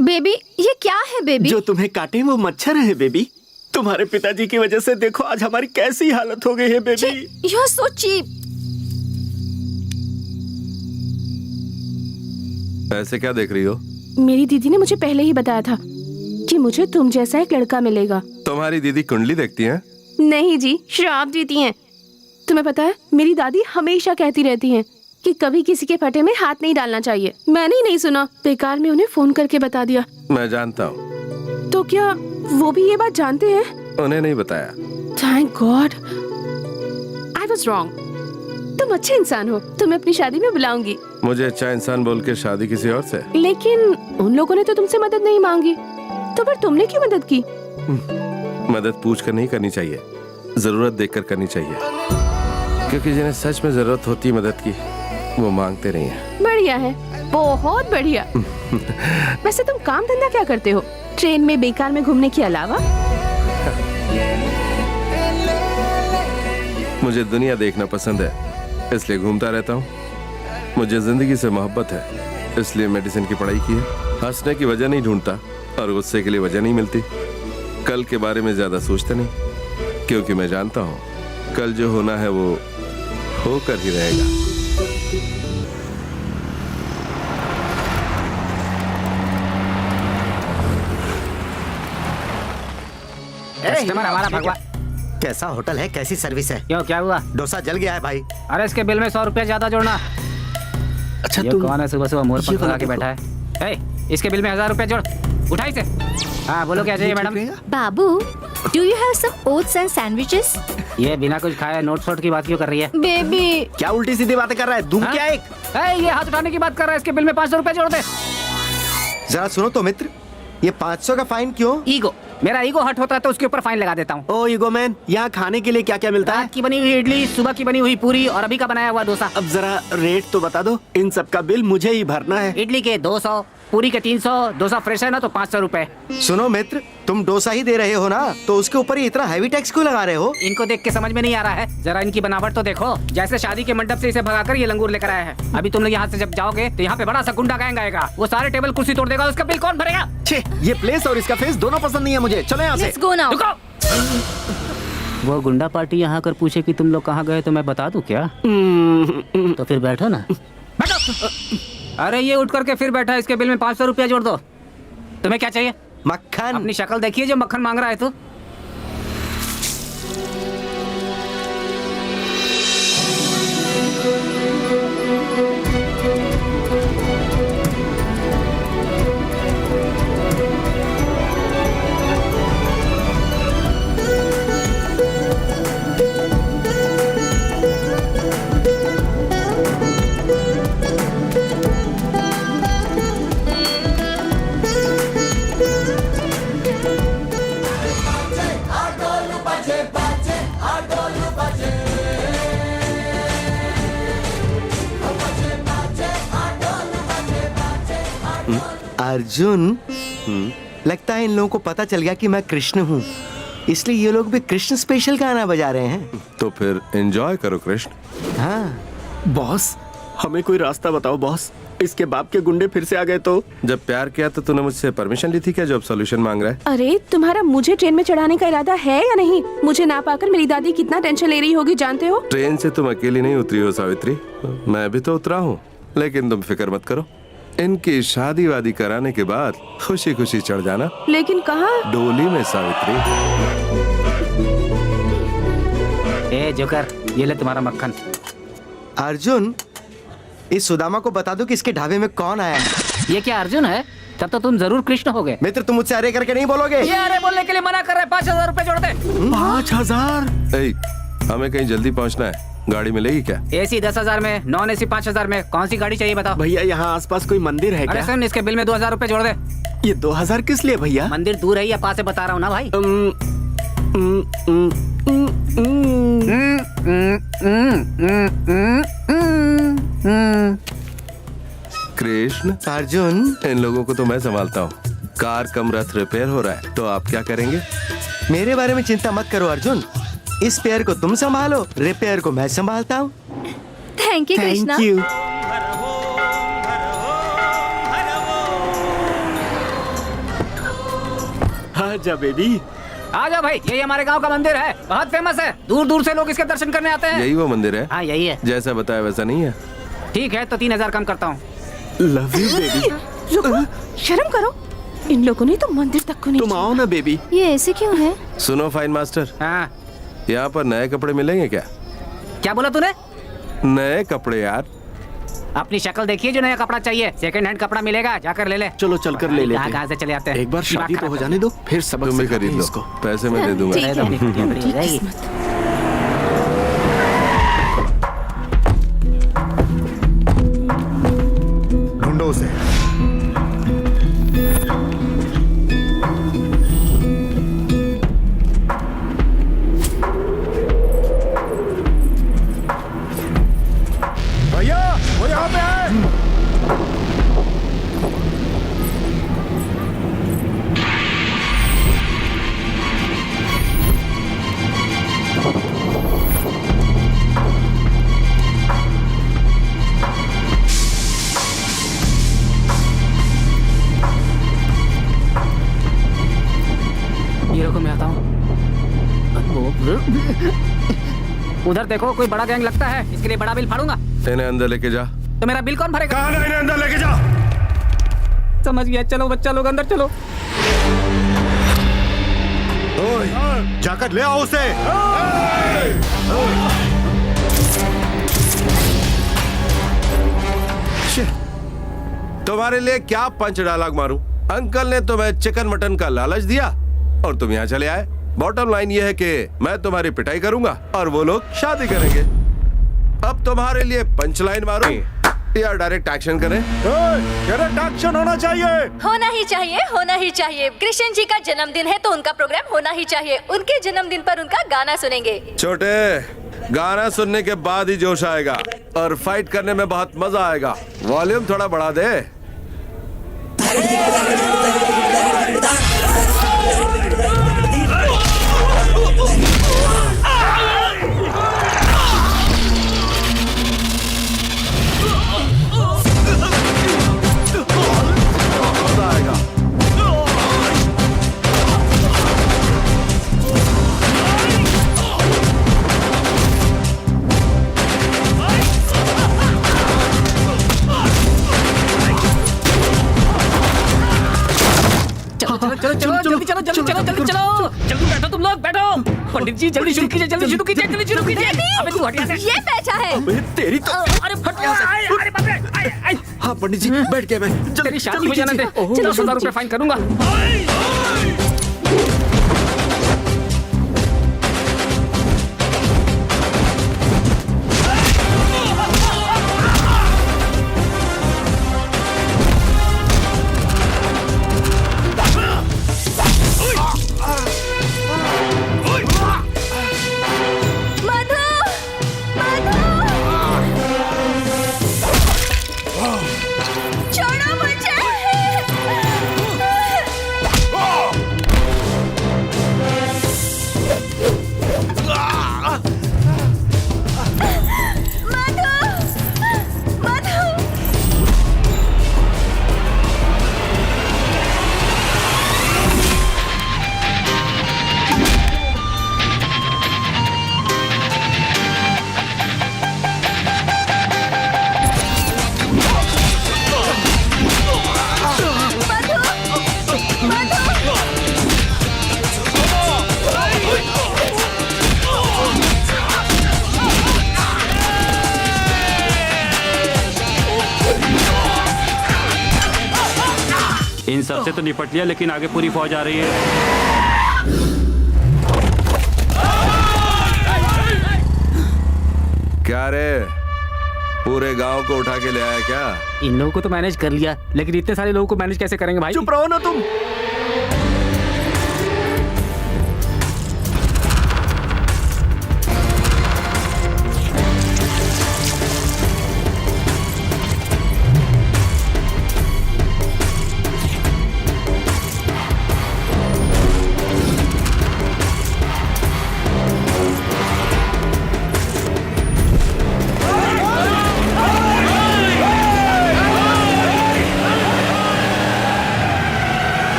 बेबी ये क्या है बेबी? जो तुम्हें काटे वो मच्छर है बेबी। तुम्हारे पिताजी की वजह से देखो आज हमारी कैसी हालत हो गई है baby. You are so cheap. ऐसे क्या देख रही हो? मेरी दीदी ने मुझे पहले ही बताया था कि मुझे तुम जैसा एक लड़का मिलेगा। तुम्हारी दीदी कुंडली देखती हैं? नहीं जी, श्राप देती हैं। तुम्हें पता है मेरी दादी हमेशा कहती रहती हैं कि कभी किसी के फटे में हाथ नहीं डालना चाहिए। मैंने ही नहीं सुना, बेकार में उन्हें फोन करके बता दिया। मैं जानता हूँ। तो क्या वो भी ये बात जानते हैं? उन्हें नहीं बताया। Thank God, I was wrong. तुम अच्छे इंसान हो, तुम्हें अपनी शादी में बुलाऊंगी। मुझे अच्छा इंसान बोल के शादी किसी और से? लेकिन उन लोगों ने तो तुमसे मदद नहीं मांगी, तो फिर तुमने क्यों मदद की? मदद पूछ कर नहीं करनी चाहिए, जरूरत देखकर करनी चाहिए, क्योंकि जिन्हें सच में जरूरत होती है मदद की वो मांगते नहीं है। बढ़िया है, बहुत बढ़िया। वैसे तुम काम धंधा क्या करते हो ट्रेन में बेकार में घूमने के अलावा? मुझे दुनिया देखना पसंद है, इसलिए घूमता रहता हूँ। मुझे जिंदगी से मोहब्बत है, इसलिए मेडिसिन की पढ़ाई की है। हंसने की वजह नहीं ढूंढता और गुस्से के लिए वजह नहीं मिलती। कल के बारे में ज्यादा सोचता नहीं, क्योंकि मैं जानता हूँ कल जो होना है वो होकर ही रहेगा। कस्टमर हमारा भगवान। कैसा होटल है, कैसी सर्विस है? क्यों क्या हुआ? डोसा जल गया है भाई। अरे इसके बिल में 100 रुपया ज्यादा जोड़ना। अच्छा ये कौन है सुबह सुबह मोर पंख लगा के बैठा है? इसके बिल में 1000 रुपया जोड़, उठा इसे। हाँ बोलो क्या चाहिए मैडम? बाबू, do you have some oats and sandwiches? ये बिना कुछ खाए नोट शोट की बात क्यों कर रही है? बेबी क्या उल्टी सीधी बातें कर रहा है? दूं क्या एक? ये हाथ उठाने की बात कर रहा है, इसके बिल में 500 रुपया जोड़ दे। जरा सुनो तो मित्र, ये 500 का फाइन क्यों? ईगो, मेरा ईगो हट होता है तो उसके ऊपर फाइन लगा देता हूँ। ओ ईगो मैन, यहाँ खाने के लिए क्या क्या मिलता है? रात की बनी हुई इडली, सुबह की बनी हुई पूरी और अभी का बनाया हुआ डोसा। अब जरा रेट तो बता दो, इन सब का बिल मुझे ही भरना है। इडली के 200, पूरी के 300, डोसा फ्रेश है ना तो 500 रुपए। सुनो मित्र, तुम डोसा ही दे रहे हो ना, तो उसके ऊपर ही इतना हैवी टैक्स क्यों लगा रहे हो? इनको देख के समझ में नहीं आ रहा है, जरा इनकी बनावट तो देखो। जैसे शादी के मंडप से इसे भगाकर ये लंगूर लेकर आया है। अभी तुम लोग यहाँ से जब जाओगे तो यहाँ पे बड़ा सा गुंडा गैंग आएगा, वो सारे टेबल कुर्सी तोड़ देगा, उसका बिल कौन भरेगा? छे, ये प्लेस और इसका फेस दोनों पसंद नहीं है मुझे। चलो यहाँ से। Let's go now. वो गुंडा पार्टी यहाँ कर पूछे कि तुम लोग कहाँ गए तो मैं बता दूं क्या? तो फिर बैठो ना। बैठो। अरे ये उठ करके फिर बैठा, इसके बिल में 500 रुपया जोड़ दो। तुम्हें क्या चाहिए? मक्खन। अपनी शक्ल देखिए जो मक्खन मांग रहा है तू। अर्जुन, लगता है इन लोगों को पता चल गया कि मैं कृष्ण हूँ, इसलिए ये लोग भी कृष्ण स्पेशल गाना बजा रहे हैं। तो फिर एंजॉय करो कृष्ण। हाँ बॉस, हमें कोई रास्ता बताओ बॉस, इसके बाप के गुंडे फिर से आ गए तो। जब प्यार किया तो तूने मुझसे परमिशन ली थी क्या, जो अब सॉल्यूशन मांग रहा है? अरे तुम्हारा मुझे ट्रेन में चढ़ाने का इरादा है या नहीं? मुझे ना पाकर मेरी दादी कितना टेंशन ले रही होगी जानते हो? ट्रेन से तुम अकेली नहीं उतरी हो सावित्री, मैं भी तो उतरा हूँ। लेकिन तुम फिक्र मत करो, इनकी शादी वादी कराने के बाद खुशी खुशी चढ़ जाना। लेकिन कहाँ? डोली में सावित्री। ए जोकर, ये ले तुम्हारा मक्खन। अर्जुन, इस सुदामा को बता दो कि इसके ढाबे में कौन आया है। ये क्या अर्जुन है? तब तो तुम जरूर कृष्ण हो गए। मित्र, तुम मुझसे अरे करके नहीं बोलोगे। ये अरे बोलने के लिए मना कर रहे हैं। 5000 रुपए जोड़ दे। 5000? हमें कहीं जल्दी पहुंचना है, गाड़ी मिलेगी क्या? AC 10,000 में, नॉन AC 5,000 में, कौन सी गाड़ी चाहिए बताओ? भैया यहाँ आसपास कोई मंदिर है अरे क्या? सुन, इसके बिल में 2000 रुपए जोड़ दे। ये 2000 किस लिए भैया? मंदिर दूर है या पास है बता रहा हूँ ना भाई। कृष्ण। अर्जुन, इन लोगों को तो मैं संभालता हूँ। कार कम रथ रिपेयर हो रहा है, तो आप क्या करेंगे? मेरे बारे में चिंता मत करो अर्जुन, इस पेयर को तुम संभालो, रिपेयर को मैं संभालता हूँ। Thank you Krishna. Thank you. आजा बेबी। आ जाओ भाई, यही हमारे गांव का मंदिर है, बहुत फेमस है, दूर दूर से लोग इसके दर्शन करने आते हैं। यही वो मंदिर है? हाँ यही है। जैसा बताया वैसा नहीं है। ठीक है तो 3000 कम करता हूँ। Love you baby. रुको, शर्म करो, इन लोगों ने तो मंदिर तक को नहीं। तुम आओ ना बेबी। ये ऐसे क्यों है? सुनो फाइन मास्टर, हाँ यहाँ पर नए कपड़े मिलेंगे क्या? क्या बोला तूने? नए कपड़े यार। अपनी शक्ल देखिए, जो नया कपड़ा चाहिए सेकंड हैंड कपड़ा मिलेगा, जाकर ले ले। चलो चल कर ले लेते हैं। कहाँ से चले आते हैं? एक बार शादी तो हो जाने दो, फिर सबक तुम भी सिखाते खरीद हैं लो, इसको। पैसे मैं दे दूंगा। ठीक है। ढूंढो उसे। भैया वो यहाँ पे है। ये रुको, मैं आता हूँ। उधर देखो, कोई बड़ा गैंग लगता है, इसके लिए बड़ा बिल फाड़ूंगा। इन्हें अंदर लेके जा। तो मेरा बिल कौन भरेगा? कहाँ ना इन्हें अंदर लेके जा। समझ गया, चलो बच्चा लोग अंदर चलो। ओए, जाकर ले आओ उसे। तुम्हारे लिए क्या पंच डायलॉग मारूं? अंकल ने तुम्हें चिकन मटन का लालच दिया और तुम यहाँ चले आए। बॉटम लाइन ये है कि मैं तुम्हारी पिटाई करूंगा और वो लोग शादी करेंगे। अब तुम्हारे लिए पंच लाइन मारूं या डायरेक्ट एक्शन करें? डायरेक्ट एक्शन होना चाहिए। होना ही चाहिए, होना ही चाहिए। कृष्ण जी का जन्मदिन है तो उनका प्रोग्राम होना ही चाहिए। उनके जन्मदिन पर उनका गाना सुनेंगे। छोटे, गाना सुनने के बाद ही जोश आएगा और फाइट करने में बहुत मजा आएगा। वॉल्यूम थोड़ा बढ़ा दे। चलो चलो जल्दी चलो जल्दी चलो जल्दी चलो जल्दी बैठो तुम लोग बैठो पंडित जी जल्दी शुरू कीजिए जल्दी शुरू कीजिए जल्दी शुरू कीजिए अबे तू हट यहाँ से ये पैसा है तेरी तो अरे फट यहाँ से अरे बाप रे हाँ पंडित जी बैठ गया मैं तेरी शादी हो जाने दे 10,000 रुपए फाइन करूंगा इन सबसे तो निपट लिया लेकिन आगे पूरी फौज आ रही है। क्या रे पूरे गांव को उठा के ले आया क्या? इन लोगों को तो मैनेज कर लिया लेकिन इतने सारे लोगों को मैनेज कैसे करेंगे भाई? चुप रहो ना तुम।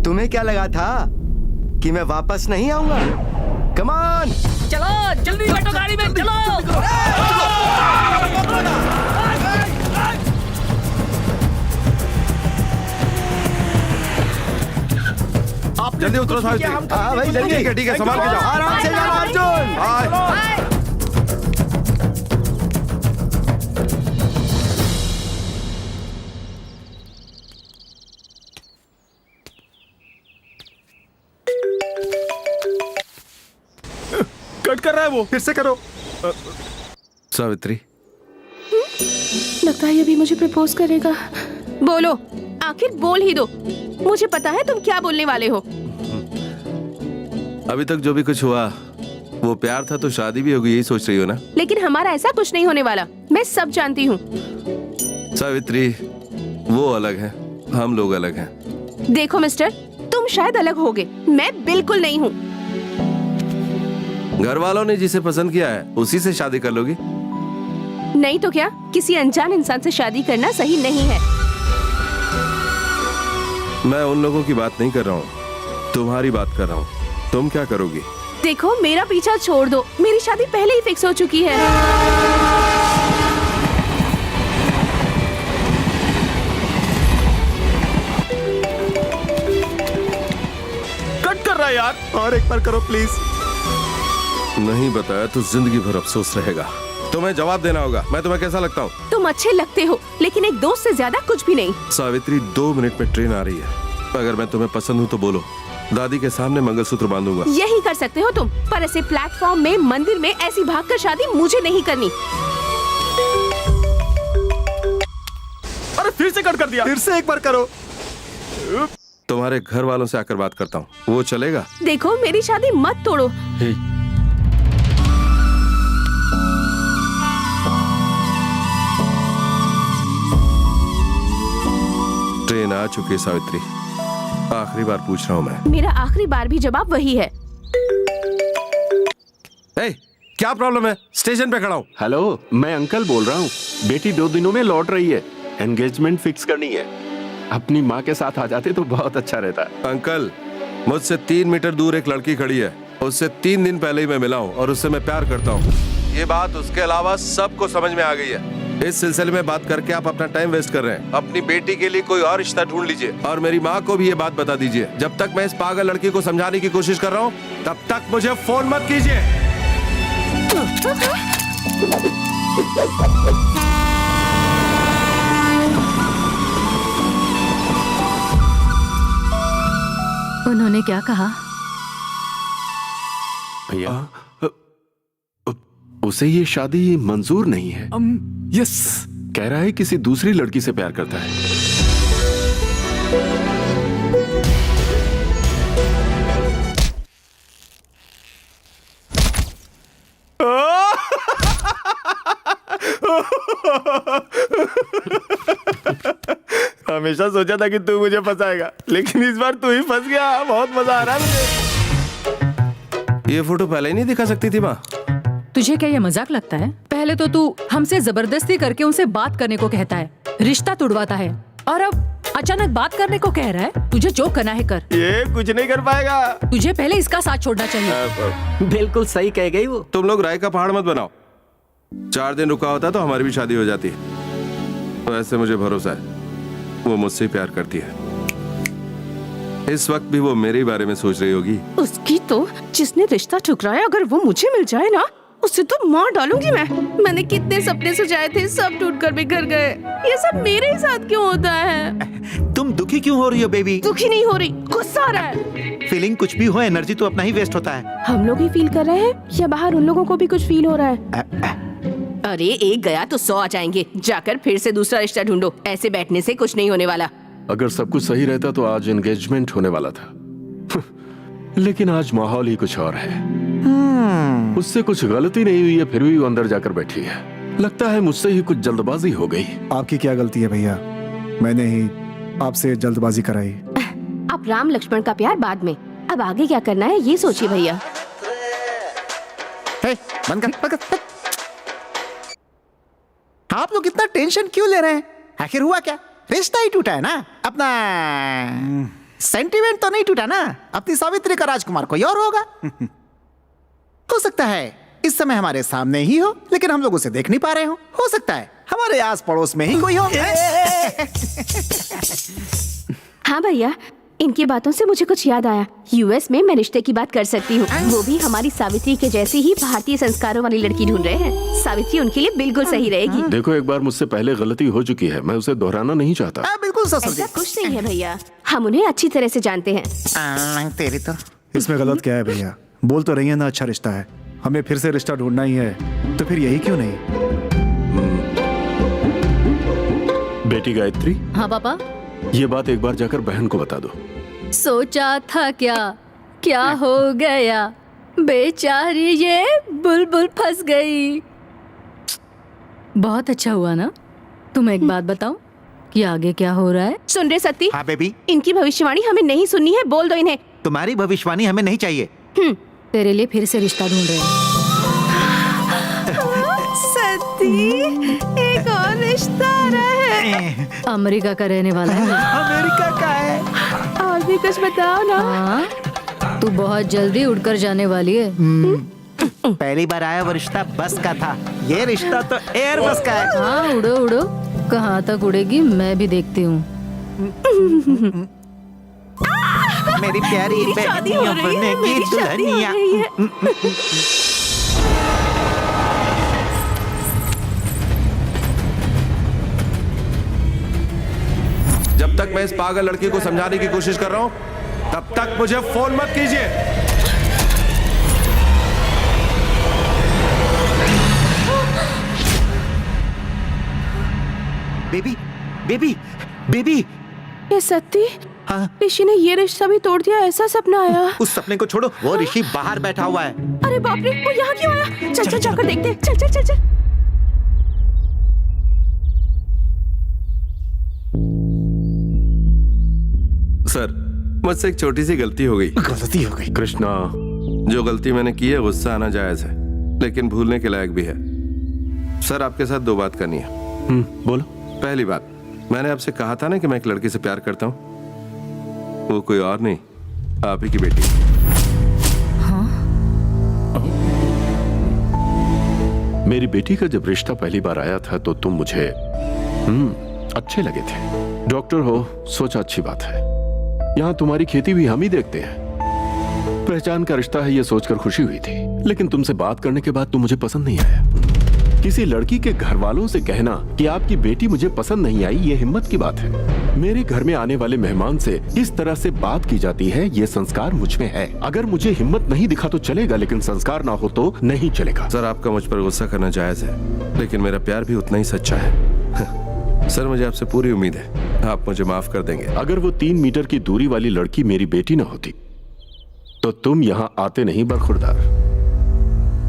तुम्हें क्या लगा था कि मैं वापस नहीं आऊंगा? कम ऑन चलो जल्दी बैठो गाड़ी में चलो आप जल्दी उतरो सावित्री। हाँ भाई जल्दी। ठीक है संभाल के जाओ आराम से जाओ अर्जुन। कट कर रहा है वो, फिर से करो। सावित्री लगता है ये भी मुझे प्रपोज करेगा। बोलो, आखिर बोल ही दो। मुझे पता है तुम क्या बोलने वाले हो। अभी तक जो भी कुछ हुआ वो प्यार था तो शादी भी होगी यही सोच रही हो ना? लेकिन हमारा ऐसा कुछ नहीं होने वाला, मैं सब जानती हूँ। सावित्री वो अलग है, हम लोग अलग हैं। देखो मिस्टर, तुम शायद अलग होगे, मैं बिल्कुल नहीं हूँ। घर वालों ने जिसे पसंद किया है उसी से शादी कर लोगी? नहीं तो क्या, किसी अनजान इंसान से शादी करना सही नहीं है। मैं उन लोगों की बात नहीं कर रहा हूँ, तुम्हारी बात कर रहा हूँ। तुम क्या करोगी? देखो मेरा पीछा छोड़ दो, मेरी शादी पहले ही फिक्स हो चुकी है। कट कर रहा है यार, और एक बार करो प्लीज। नहीं बताया तो जिंदगी भर अफसोस रहेगा। तुम्हें जवाब देना होगा। मैं तुम्हें कैसा लगता हूँ? तुम अच्छे लगते हो, लेकिन एक दोस्त से ज्यादा कुछ भी नहीं। सावित्री 2 मिनट में ट्रेन आ रही है, अगर मैं तुम्हें पसंद हूँ तो बोलो, दादी के सामने मंगलसूत्र बांधूंगा। यही कर सकते हो तुम, पर ऐसे प्लेटफॉर्म में, मंदिर में ऐसी भागकर शादी मुझे नहीं करनी। अरे फिर से कट कर दिया, फिर से एक बार करो। तुम्हारे घर वालों से आकर बात करता हूँ, वो चलेगा? देखो मेरी शादी मत तोड़ो। ट्रेन आ चुकी है सावित्री, आखिरी बार पूछ रहा हूँ मैं। मेरा आखिरी बार भी जवाब वही है। क्या प्रॉब्लम है? स्टेशन पे खड़ा हूँ। हेलो, मैं अंकल बोल रहा हूँ। बेटी 2 दिनों में लौट रही है, एंगेजमेंट फिक्स करनी है। अपनी माँ के साथ आ जाते तो बहुत अच्छा रहता। अंकल, मुझसे 3 मीटर दूर एक लड़की खड़ी है, उससे 3 दिन पहले ही मैं मिला हूँ और उससे मैं प्यार करता हूँ। ये बात उसके अलावा सबको समझ में आ गई है, इस सिलसिले में बात करके आप अपना टाइम वेस्ट कर रहे हैं। अपनी बेटी के लिए कोई और रिश्ता ढूंढ लीजिए और मेरी माँ को भी ये बात बता दीजिए। जब तक मैं इस पागल लड़की को समझाने की कोशिश कर रहा हूँ तब तक मुझे फोन मत कीजिए। उन्होंने क्या कहा? भैया उसे ये शादी मंजूर नहीं है। यस, कह रहा है किसी दूसरी लड़की से प्यार करता है। हमेशा सोचा था कि तू मुझे फंसाएगा, लेकिन इस बार तू ही फंस गया। बहुत मजा आ रहा है मुझे। ये फोटो पहले ही नहीं दिखा सकती थी माँ? तुझे क्या ये मजाक लगता है? पहले तो तू हमसे जबरदस्ती करके उनसे बात करने को कहता है, रिश्ता तुड़वाता है, और अब अचानक बात करने को कह रहा है। तुझे जो करना है कर। ये कुछ नहीं कर पाएगा। तुझे पहले इसका साथ छोड़ना चाहिए। बिल्कुल सही कह गई वो। तुम लोग राय का पहाड़ मत बनाओ। 4 दिन रुका होता तो हमारी भी शादी हो जाती। वैसे मुझे भरोसा है वो मुझसे प्यार करती है। इस वक्त भी वो मेरे बारे में सोच रही होगी। उसकी तो, जिसने रिश्ता ठुकराया, अगर वो मुझे मिल जाए ना, उसे तो मार डालूंगी मैं। मैंने कितने सपने सजाए थे, सब टूटकर बिखर गए। ये सब मेरे ही साथ क्यों होता है? तुम दुखी क्यों हो रही हो बेबी? दुखी नहीं हो रही, गुस्सा आ रहा है। फीलिंग कुछ भी हो, एनर्जी तो अपना ही वेस्ट होता है। हम लोग ही फील कर रहे हैं या बाहर उन लोगों को भी कुछ फील हो रहा है? अरे एक गया तो 100 आ जाएंगे। जाकर फिर से दूसरा रिश्ता ढूंढो। ऐसे बैठने से कुछ नहीं होने वाला। अगर सब कुछ सही रहता तो आज एंगेजमेंट होने वाला था। लेकिन आज माहौल ही कुछ और है। उससे कुछ गलती नहीं हुई है, फिर भी वो अंदर जाकर बैठी है। लगता है मुझसे ही कुछ जल्दबाजी हो गई। आपकी क्या गलती है भैया? मैंने ही आपसे जल्दबाजी कराई। अब राम लक्ष्मण का प्यार बाद में, अब आगे क्या करना है ये सोचिए भैया। बंद कर। आप लोग इतना टेंशन क्यों ले रहे हैं? आखिर हुआ क्या? रिश्ता ही टूटा है ना अपना। सेंटिमेंट तो नहीं टूटा ना। अपनी सावित्री का राजकुमार कोई और होगा। हो सकता है इस समय हमारे सामने ही हो, लेकिन हम लोग उसे देख नहीं पा रहे हो सकता है हमारे आस पड़ोस में ही कोई हो। हाँ भैया, इनकी बातों से मुझे कुछ याद आया। यूएस में मैं रिश्ते की बात कर सकती हूँ। वो भी हमारी सावित्री के जैसे ही भारतीय संस्कारों वाली लड़की ढूंढ रहे हैं। सावित्री उनके लिए बिल्कुल सही रहेगी। देखो, एक बार मुझसे पहले गलती हो चुकी है, मैं उसे दोहराना नहीं चाहता। बिल्कुल ऐसा कुछ नहीं है भैया, हम उन्हें अच्छी तरह से जानते हैं। तेरी तो इसमें गलत क्या है भैया? बोल तो रही है ना अच्छा रिश्ता है, हमें फिर से रिश्ता ढूंढना ही है, तो फिर यही क्यों नहीं? बेटी गायत्री। हाँ पापा। ये बात एक बार जाकर बहन को बता दो। सोचा था क्या हो गया, बेचारी ये बुलबुल फंस गई। बहुत अच्छा हुआ ना। तुम एक बात बताओ कि आगे क्या हो रहा है? सुन रहे सती? हाँ बेबी। इनकी भविष्यवाणी हमें नहीं सुननी है, बोल दो इन्हें। तुम्हारी भविष्यवाणी हमें नहीं चाहिए। तेरे लिए फिर से रिश्ता ढूंढ रहे हैं। सती, एक और रिश्ता आ रहा है। अमेरिका का रहने वाला है। अमेरिका का है? और भी कुछ बताओ ना। हाँ, तू बहुत जल्दी उड़कर जाने वाली है। पहली बार आया वो रिश्ता बस का था, ये रिश्ता तो एयर बस का है। हाँ, उड़ो उड़ो। कहाँ तक उड़ेगी मैं भी देखती हूँ। मेरी प्यारी बहनियों बनेगी दुल्हनिया। जब तक मैं इस पागल लड़की को समझाने की कोशिश कर रहा हूं तब तक मुझे फोन मत कीजिए। Baby baby baby. ये सती, हाँ? ऋषि ने ये रिश्ता भी तोड़ दिया, ऐसा सपना आया। उस सपने को छोड़ो, वो ऋषि बाहर बैठा हुआ है। अरे बाप रे, वो यहाँ क्यों आया? चल चल जाकर देखते हैं। चल चल चल चल। सर, मुझसे एक छोटी सी गलती हो गई। गलती हो गई? कृष्णा, जो गलती मैंने की है गुस्सा आना जायज है, लेकिन भूलने के लायक भी है। सर, आपके साथ 2 बात करनी है। बोलो। पहली बात, मैंने आपसे कहा था ना कि मैं एक लड़की से प्यार करता हूँ। वो कोई और नहीं, आप ही की बेटी। मेरी बेटी का जब रिश्ता पहली बार आया था तो तुम मुझे अच्छे लगे थे। डॉक्टर हो, सोचा अच्छी बात है। यहाँ तुम्हारी खेती भी हम ही देखते हैं। पहचान का रिश्ता है ये सोचकर खुशी हुई थी, लेकिन तुमसे बात करने के बाद तुम मुझे पसंद नहीं आया। किसी लड़की के घर वालों से कहना कि आपकी बेटी मुझे पसंद नहीं आई, ये हिम्मत की बात है। मेरे घर में आने वाले मेहमान से इस तरह से बात की जाती है, ये संस्कार मुझ में है। अगर मुझे हिम्मत नहीं दिखा तो चलेगा, लेकिन संस्कार ना हो तो नहीं चलेगा। सर, आपका मुझ पर गुस्सा करना जायज है, लेकिन मेरा प्यार भी उतना ही सच्चा है। सर, मुझे आपसे पूरी उम्मीद है आप मुझे माफ कर देंगे। अगर वो 3 मीटर की दूरी वाली लड़की मेरी बेटी न होती तो तुम यहाँ आते नहीं बरखुरदार।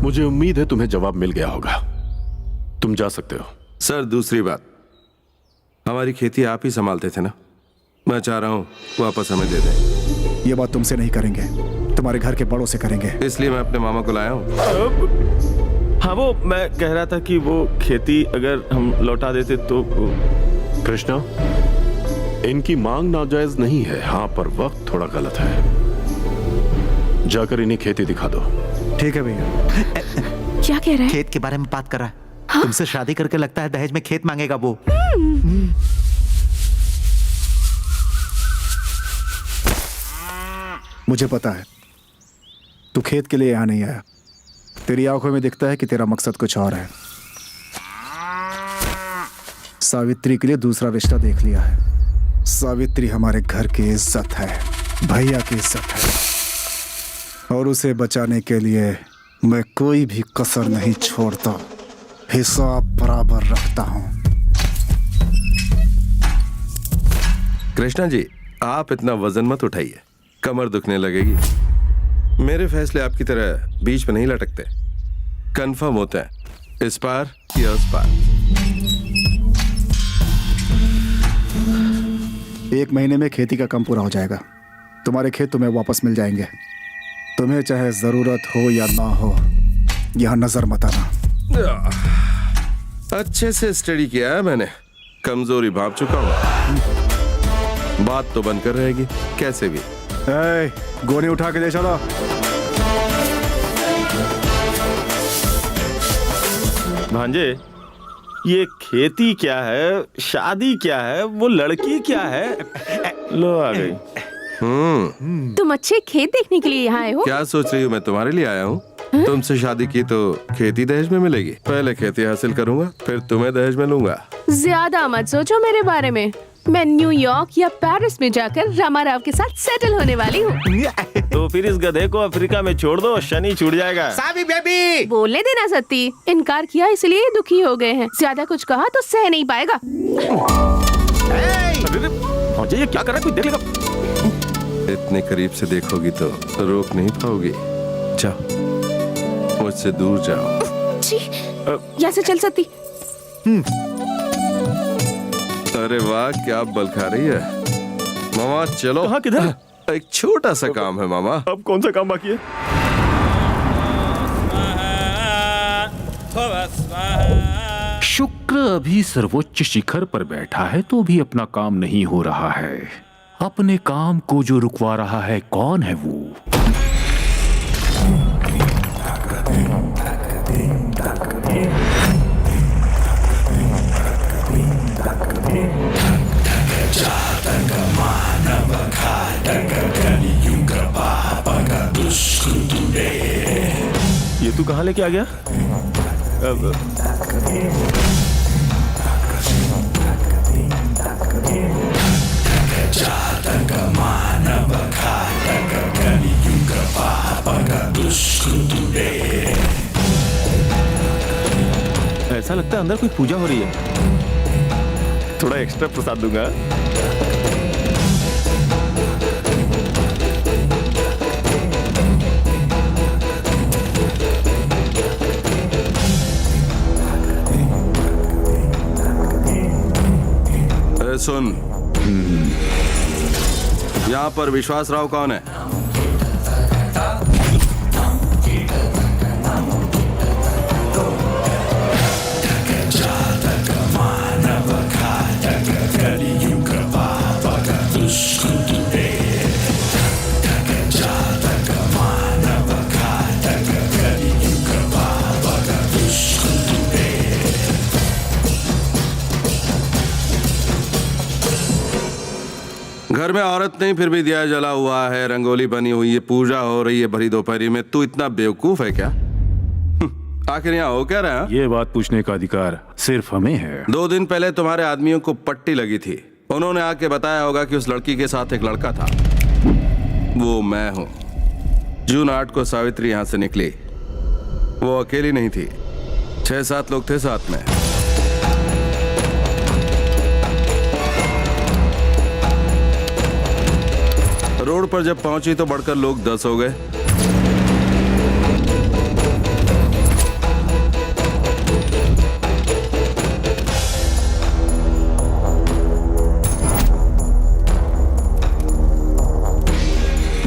मुझे उम्मीद है तुम्हें जवाब मिल गया होगा, तुम जा सकते हो। सर, दूसरी बात, हमारी खेती आप ही संभालते थे ना, मैं चाह रहा हूँ वापस हमें दे दें। ये बात तुमसे नहीं करेंगे, तुम्हारे घर के बड़ों से करेंगे। इसलिए मैं अपने मामा को लाया हूँ। हाँ, वो मैं कह रहा था कि वो खेती अगर हम लौटा देते तो। कृष्णा, इनकी मांग नाजायज नहीं है, हाँ, पर वक्त थोड़ा गलत है। जाकर इन्हें खेती दिखा दो। ठीक है भैया। क्या कह रहा है? खेत के बारे में बात कर रहा है। हाँ? तुमसे शादी करके लगता है दहेज में खेत मांगेगा वो। मुझे पता है तू खेत के लिए यहाँ नहीं आया। तेरी आंखों में दिखता है कि तेरा मकसद कुछ और है। सावित्री के लिए दूसरा रिश्ता देख लिया है। सावित्री हमारे घर की इज्जत है, भैया की इज्जत है, और उसे बचाने के लिए मैं कोई भी कसर नहीं छोड़ता, हिसाब बराबर रखता हूं। कृष्णा जी, आप इतना वजन मत उठाइए, कमर दुखने लगेगी। मेरे फैसले आपकी तरह बीच में नहीं लटकते, कंफर्म होते हैं, इस पार या उस पार। 1 महीने में खेती का काम पूरा हो जाएगा। तुम्हारे खेत तुम्हें वापस मिल जाएंगे। तुम्हें चाहे जरूरत हो या ना हो, यहाँ नजर मत आना। अच्छे से स्टडी किया है मैंने, कमजोरी भाप चुका हूँ। बात तो बनकर रहेगी कैसे भी। गोनी उठा के ले चलो। भांजे, ये खेती क्या है, शादी क्या है, वो लड़की क्या है? लो आ गई। तुम अच्छे खेत देखने के लिए यहाँ आए हो? क्या सोच रही हो, मैं तुम्हारे लिए आया हूँ? तुमसे शादी की तो खेती दहेज में मिलेगी। पहले खेती हासिल करूंगा, फिर तुम्हें दहेज में लूंगा। ज्यादा मत सोचो मेरे बारे में। मैं न्यूयॉर्क या पेरिस में जाकर रामाराव के साथ सेटल होने वाली हूँ। तो फिर इस गधे को अफ्रीका में छोड़ दो, शनि छूट जाएगा। सावी बेबी, बोलने देना सत्ती। इनकार किया इसलिए दुखी हो गए हैं। ज्यादा कुछ कहा तो सह नहीं पाएगा। ये क्या कर रहा है, कोई देख लेगा। इतने करीब से देखोगी तो रोक नहीं पाओगी। जाओ, मुझसे दूर जाओ। यहाँ से चल सकती। अरे वाह, क्या बल खा रही है मामा। चलो। कहाँ, किधर? एक छोटा सा काम है मामा। अब कौन सा काम बाकी है? शुक्र अभी सर्वोच्च शिखर पर बैठा है तो भी अपना काम नहीं हो रहा है। अपने काम को जो रुकवा रहा है कौन है वो? ये तू कहाँ लेके आ गया? ऐसा लगता है अंदर कोई पूजा हो रही है। थोड़ा एक्स्ट्रा प्रसाद दूंगा। सुन, यहाँ पर विश्वास राव कौन है? घर में औरत नहीं, फिर भी दिया जला हुआ है, रंगोली बनी हुई है, पूजा हो रही है भरी दोपहरी में। तू इतना बेवकूफ है क्या? आखिर यहाँ हो क्या रहा है? ये बात पूछने का अधिकार सिर्फ हमें है। 2 दिन पहले तुम्हारे आदमियों को पट्टी लगी थी। उन्होंने आके बताया होगा कि उस लड़की के साथ एक लड़का था। वो मैं हूँ। जून 8 को सावित्री यहाँ से निकली। वो अकेली नहीं थी, 6-7 लोग थे साथ में। रोड पर जब पहुंची तो बढ़कर लोग 10 हो गए।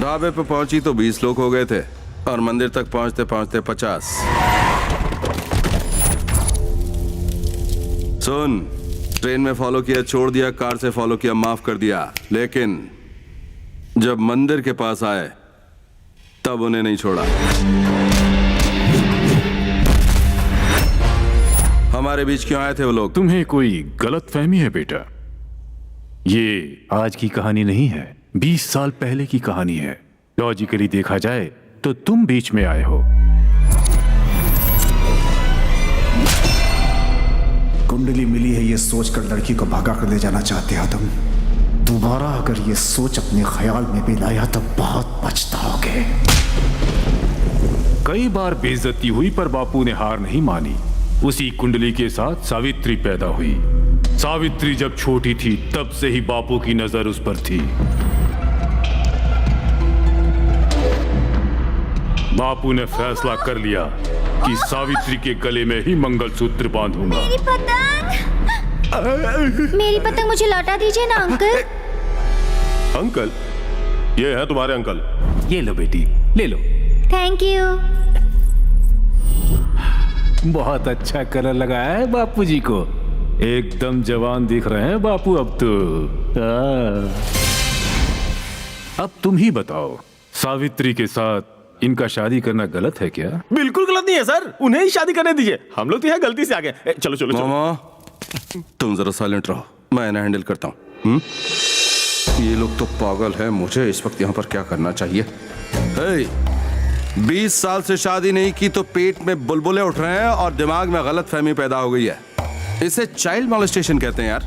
ढाबे पे पहुंची तो 20 लोग हो गए थे और मंदिर तक पहुंचते पहुंचते 50। सुन, ट्रेन में फॉलो किया छोड़ दिया, कार से फॉलो किया माफ कर दिया, लेकिन जब मंदिर के पास आए तब उन्हें नहीं छोड़ा। हमारे बीच क्यों आए थे वो लोग? तुम्हें कोई गलत फहमी है बेटा। ये आज की कहानी नहीं है, 20 साल पहले की कहानी है। लॉजिकली देखा जाए तो तुम बीच में आए हो। कुंडली मिली है ये सोचकर लड़की को भगा कर ले जाना चाहते हो तुम। दोबारा अगर ये सोच अपने ख्याल में भी लाया तो बहुत पछताओगे। कई बार बेइज्जती हुई पर बापू ने हार नहीं मानी। उसी कुंडली के साथ सावित्री पैदा हुई। सावित्री जब छोटी थी तब से ही बापू की नजर उस पर थी। बापू ने फैसला कर लिया कि सावित्री के गले में ही मंगलसूत्र बांधूंगा। मेरी पतंग मुझे लौटा दीजिए ना अंकल। अंकल? ये है तुम्हारे अंकल। ये लो बेटी, ले लो। Thank you. बहुत अच्छा कलर लगाया है बापू जी को। एकदम जवान दिख रहे हैं बापू अब तो। अब तुम ही बताओ, सावित्री के साथ इनका शादी करना गलत है क्या? बिल्कुल गलत नहीं है सर, उन्हें ही शादी करने दीजिए। हम लोग तो यहाँ गलती से आ गए। चलो चलो मामा, तुम जरा साइलेंट रहो, मैं इन्हें हैंडल करता हूँ। ये लोग तो पागल है, मुझे इस वक्त यहाँ पर क्या करना चाहिए? 20 साल से शादी नहीं की तो पेट में बुलबुले उठ रहे हैं और दिमाग में गलत फहमी पैदा हो गई है। इसे चाइल्ड मॉलेस्टेशन कहते हैं यार,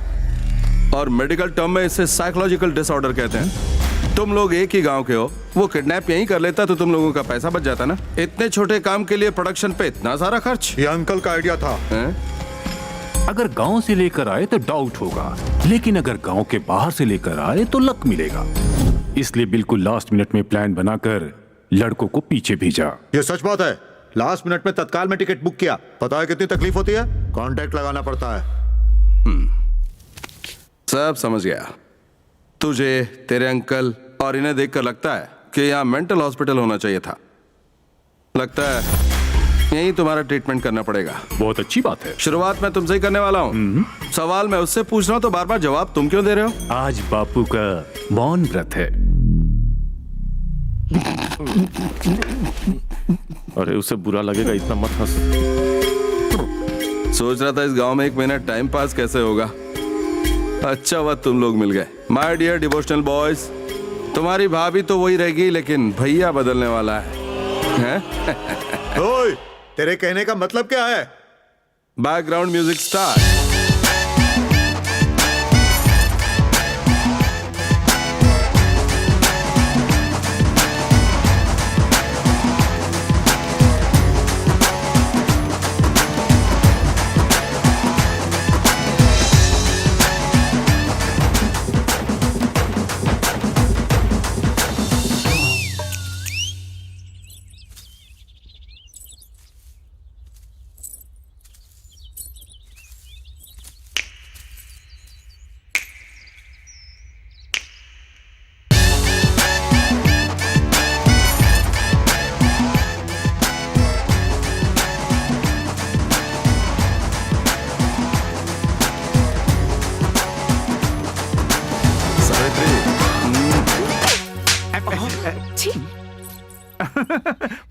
और मेडिकल टर्म में इसे साइकोलॉजिकल डिसऑर्डर कहते हैं। तुम लोग एक ही गांव के हो, वो किडनैप यहीं कर लेता तो तुम लोगों का पैसा बच जाता ना। इतने छोटे काम के लिए प्रोडक्शन पे इतना सारा खर्च। ये अंकल का आइडिया था। अगर गांव से लेकर आए तो डाउट होगा, लेकिन अगर गांव के बाहर से लेकर आए तो लक मिलेगा। इसलिए बिल्कुल लास्ट मिनट में प्लान बनाकर लड़कों को पीछे भेजा। ये सच बात है। लास्ट मिनट में तत्काल में टिकट बुक किया। पता है कितनी तकलीफ होती है? कॉन्टैक्ट लगाना पड़ता है। सब समझ गया। तुझे, तेरे अंकल और इन्हें देखकर लगता है कि यहाँ मेंटल हॉस्पिटल होना चाहिए था। लगता है यही तुम्हारा ट्रीटमेंट करना पड़ेगा। बहुत अच्छी बात है। शुरुआत मैं तुमसे ही करने वाला हूँ। सवाल मैं उससे पूछ रहा हूँ तो बार बार जवाब तुम क्यों दे रहे हो? आज बापू का मौन व्रत है। अरे उसे बुरा लगेगा, इतना मत हंस। सोच रहा था इस गांव में 1 महीना टाइम पास कैसे होगा। अच्छा हुआ तुम लोग मिल गए। माय डियर डिवोशनल बॉयज, तुम्हारी भाभी तो वही रहेगी लेकिन भैया बदलने वाला है। ओए, तेरे कहने का मतलब क्या है? Background music start.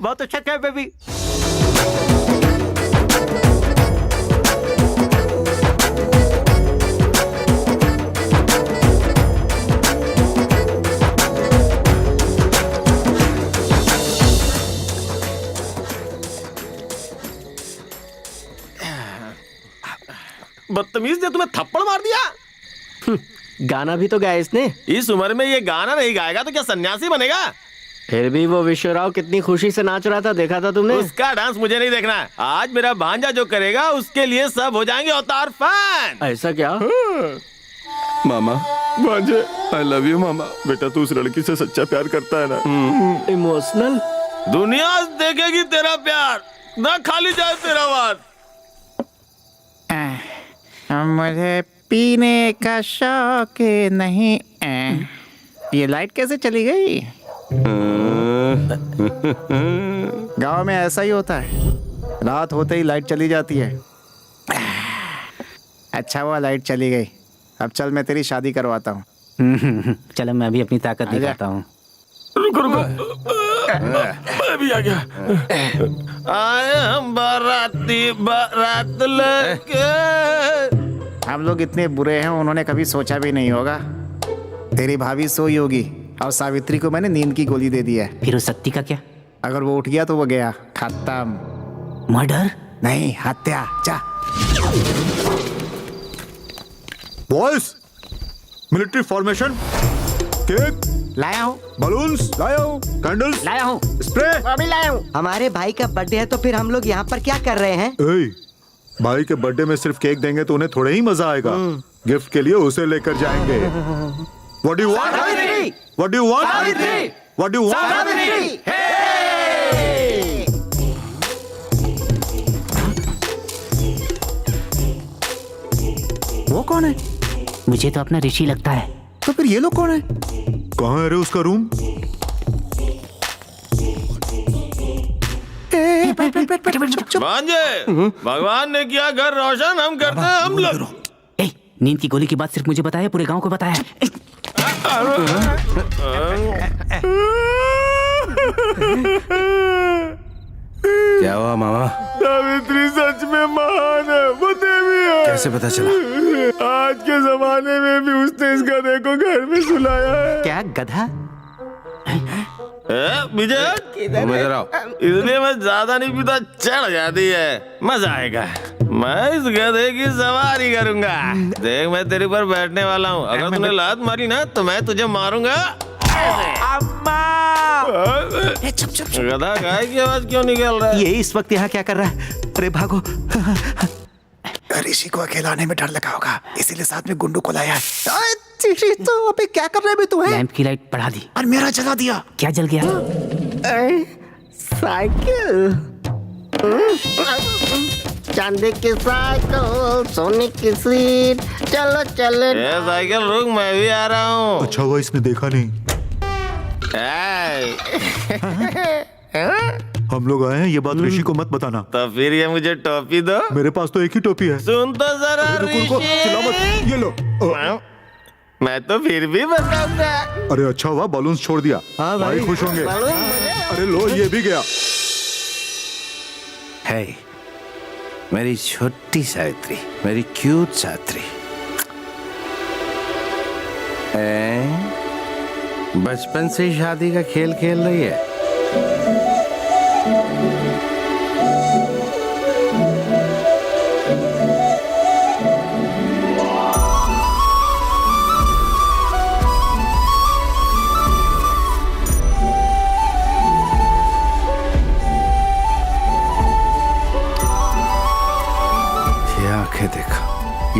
बहुत अच्छा क्या बेबी। बदतमीज ने तुम्हें थप्पड़ मार दिया। गाना भी तो गाया इसने। इस उम्र में ये गाना नहीं गाएगा तो क्या सन्यासी बनेगा? फिर भी वो विश्वराव कितनी खुशी से नाच रहा था, देखा था तुमने? उसका डांस मुझे नहीं देखना है। आज मेरा भांजा जो करेगा उसके लिए सब हो जाएंगे अवतार फैन। ऐसा क्या? मामा भांजे, आई लव यू मामा। बेटा तू उस लड़की से सच्चा प्यार करता है ना? इमोशनल। दुनिया देखेगी तेरा प्यार, ना खाली जाए तेरा वार। मुझे पीने का शौक नहीं। ये लाइट कैसे चली गई? गांव में ऐसा ही होता है, रात होते ही लाइट चली जाती है। अच्छा हुआ लाइट चली गई। अब चल मैं तेरी शादी करवाता हूँ। चलो मैं भी अपनी ताकत दिखाता हूँ। रुको रुको, मैं भी आ गया। आए हम बाराती बारात लेके। हम लोग इतने बुरे हैं, उन्होंने कभी सोचा भी नहीं होगा। तेरी भाभी सोई होगी और सावित्री को मैंने नींद की गोली दे दी है। फिर उस शक्ति का क्या? अगर वो उठ गया तो वो गया, खत्म। मर्डर नहीं, हत्या। जा। Boys, military formation. केक लाया हूँ, बलून्स लाया हूँ, कैंडल्स लाया हूँ, स्प्रे अभी लाया हूँ। हमारे भाई का बर्थडे है तो फिर हम लोग यहाँ पर क्या कर रहे हैं? भाई के बर्थडे में सिर्फ केक देंगे तो उन्हें थोड़ा ही मजा आएगा। गिफ्ट के लिए उसे लेकर जाएंगे। What do you want? What do you want? What do you want? वो कौन है? मुझे तो अपना ऋषि लगता है। तो फिर ये लोग कौन है? कहाँ है रे उसका रूम? भांजे, भगवान ने किया घर रोशन, हम करते हैं हम लोग। नींद की गोली की बात सिर्फ मुझे बताया, पूरे गांव को बताया। क्या हुआ मामा? सावित्री सच में महान है, वो देवी है। कैसे पता चला? आज के जमाने में भी उसने इस गधे को घर में सुलाया है। क्या गधा? विजय, इधर आओ। इसलिए मैं ज्यादा नहीं पीता, चढ़ जाती है, मजा आएगा। मैं इस गधे की सवारी करूंगा। देख मैं तेरे पर बैठने वाला हूँ, अगर तूने लात मारी ना तो मैं तुझे मारूंगा। गधा गाय की आवाज क्यों निकल रहा है? ये इस वक्त यहाँ क्या कर रहा है? अरे भागो। ऋषि को अकेला आने में डर लगा होगा, इसीलिए साथ में गुंडू को लाया है। तो अबे क्या कर रहे तू है? लैंप की लाइट बढ़ा दी और मेरा जला दिया। क्या जल गया? साइकिल, चांदी की साइकिल, सोने की सीट, चलो चलो। साइकिल रुक, मैं भी आ रहा हूँ। अच्छा हुआ इसने देखा नहीं। हम लोग आए हैं, ये बात ऋषि को मत बताना। तो फिर ये मुझे टोपी दो। मेरे पास तो एक ही टोपी है। सुन तो जरा रुको, चिल्लाओ मत, ये लो। मैं तो फिर भी बताऊंगा। अरे अच्छा हुआ बलून्स छोड़ दिया। हाँ भाई खुश होंगे। अरे लो, ये भी गया। है मेरी छोटी सावित्री, मेरी क्यूट सावित्री। बचपन से ही शादी का खेल खेल रही है। ये आंखें देखो,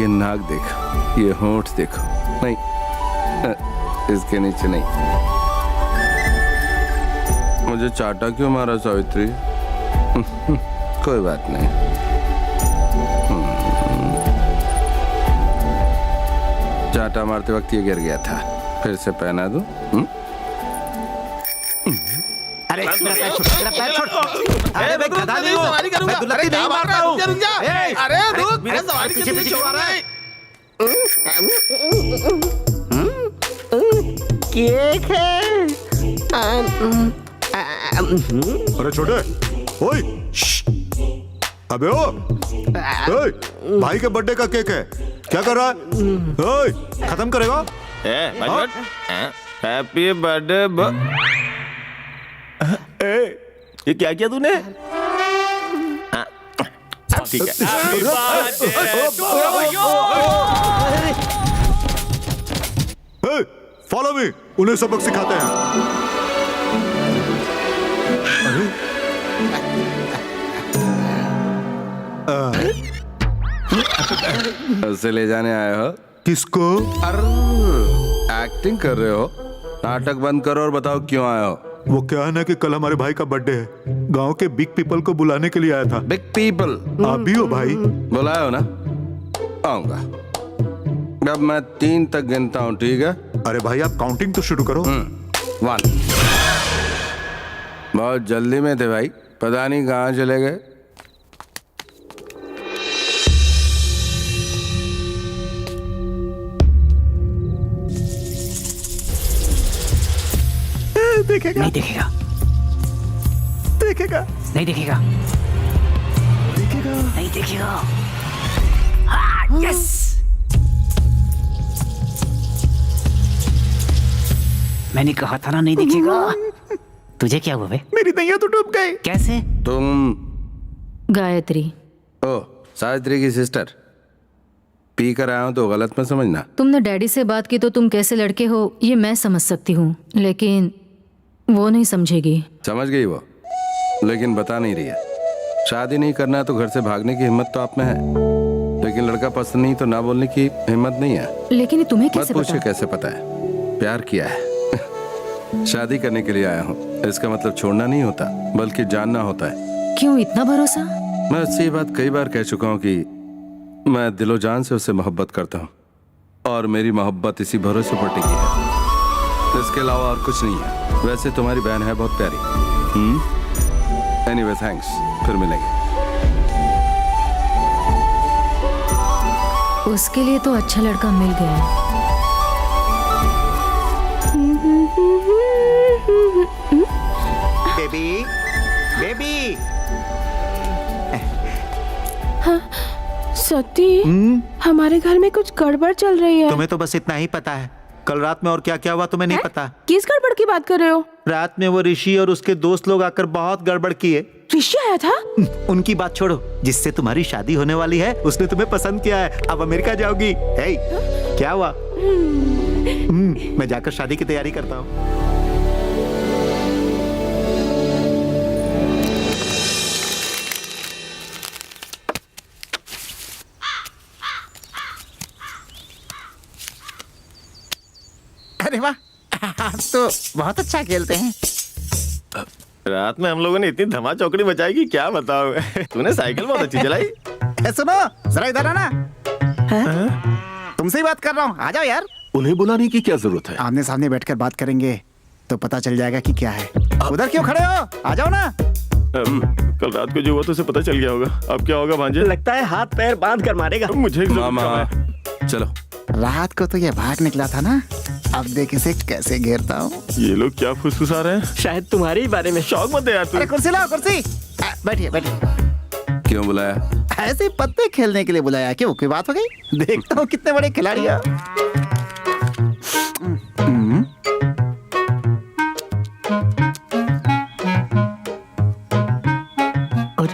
ये नाक देखो, ये होंठ देखो। नहीं, इसके नीचे नहीं। मुझे चाटा क्यों मारा सावित्री? कोई बात नहीं। चाटा मारते वक्त ये गिर गया था, फिर से पहना दूं? अरे मेरा पैर छोड़। अरे मैं गधा नहीं हूँ, सवारी करूंगा। मैं दुलत्ती नहीं मार रहा हूँ। अरे रुक, मैं सवारी के पीछे छुपा रहा है। केक है। अरे छोटे, ओए, अबे ओ, ओए, भाई के बर्थडे का केक है, क्या कर रहा है? ओए, खत्म करेगा? Happy birthday. ये क्या किया तूने? ठीक है Happy birthday to you। Follow me, उन्हें सबक सिखाते हैं। उसे ले जाने आए हो? किसको? एक्टिंग कर रहे हो? नाटक बंद करो और बताओ क्यों आए हो? वो क्या है ना कि कल हमारे भाई का बर्थडे है, गांव के बिग पीपल को बुलाने के लिए आया था। Big people? आप भी हो भाई? बुलाए हो ना? आऊंगा। अब मैं 3 तक गिनता हूँ, ठीक है? अरे भाई आप काउंटिंग तो शुरू करो। 1। बहुत जल्दी में थे भाई, पता नहीं कहाँ चले गए। देखेगा नहीं देखेगा, देखेगा नहीं देखेगा, देखेगा नहीं देखेगा। यस, मैंने कहा था ना नहीं देखेगा। तुझे क्या हुआ बे? मेरी नैया तो डूब गई। कैसे? तुम गायत्री। ओ, सावित्री की सिस्टर। पी कर आया हूं तो गलत मत समझना। तुमने डैडी से बात की तो तुम कैसे लड़के हो ये मैं समझ सकती हूँ, लेकिन वो नहीं समझेगी। समझ गई वो, लेकिन बता नहीं रही है। शादी नहीं करना तो घर से भागने की हिम्मत तो आप में है, लेकिन लड़का पसंद नहीं तो ना बोलने की हिम्मत नहीं है। लेकिन ये तुम्हें कैसे मत पूछिए पता? कैसे पता है। प्यार किया है। शादी करने के लिए आया हूँ, इसका मतलब छोड़ना नहीं होता बल्कि जानना होता है। क्यों इतना भरोसा? मैं उससे ये बात कई बार कह चुका हूँ कि मैं दिलो जान से उससे मोहब्बत करता हूँ और मेरी मोहब्बत इसी भरोसे पर टिकी है, इसके अलावा और कुछ नहीं है। वैसे तुम्हारी बहन है बहुत प्यारी। एनीवे थैंक्स, फिर मिलेंगे। उसके लिए तो अच्छा लड़का मिल गया। Baby, baby. सती, हमारे घर में कुछ गड़बड़ चल रही है। तुम्हें तो बस इतना ही पता है, कल रात में और क्या क्या हुआ तुम्हें नहीं पता। किस गड़बड़ की बात कर रहे हो? रात में वो ऋषि और उसके दोस्त लोग आकर बहुत गड़बड़ किए। ऋषि आया था? उनकी बात छोड़ो, जिससे तुम्हारी शादी होने वाली है उसने तुम्हें पसंद किया है, अब अमेरिका जाओगी। हे, क्या हुआ? मैं जाकर शादी की तैयारी करता हूँ। अरे वाह, आप तो बहुत अच्छा खेलते हैं। रात में हम लोगों ने इतनी धमा चौकड़ी बचाई कि क्या बताओ। तूने साइकिल बहुत अच्छी चलाई। सुनो जरा इधर आना। तुमसे ही बात कर रहा हूँ, आ जाओ यार। उन्हें बुलाने की क्या जरूरत है? आमने सामने बैठकर बात करेंगे तो पता चल जाएगा कि क्या है। उधर क्यों खड़े हो, आ जाओ ना। कल रात को जो हुआ तो उसे पता चल गया होगा, अब क्या होगा भांजे? लगता है हाथ पैर बांध कर मारेगा। मुझे मामा चलो। रात को तो ये भाग निकला था ना, अब देख इसे कैसे घेरता हूँ। ये लोग क्या फुसफुसा रहे हैं? शायद तुम्हारे ही बारे में। शौक मत दे यार तू। अरे कुर्सी लाओ, कुर्सी। बैठिए बैठिए। क्यों बुलाया? ऐसे पत्ते खेलने के लिए बुलाया। क्यों, कोई बात हो गई? देखता हूँ कितने बड़े खिलाड़ी हैं।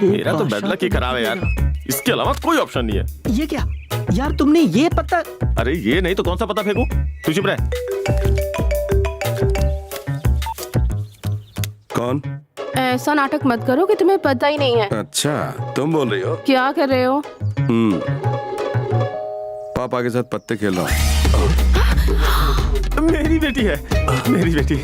मेरा तो बेड लक ही खराब है यार, इसके अलावा कोई ऑप्शन नहीं है। ये क्या यार, तुमने ये पत्ता? अरे ये नहीं तो कौन सा पता फेंकूं? तू चुप रह। कौन? ऐसा नाटक मत करो कि तुम्हें पता ही नहीं है। अच्छा तुम बोल रही हो? क्या कर रहे हो? पापा के साथ पत्ते खेल रहा हूँ। मेरी बेटी है, मेरी बेटी।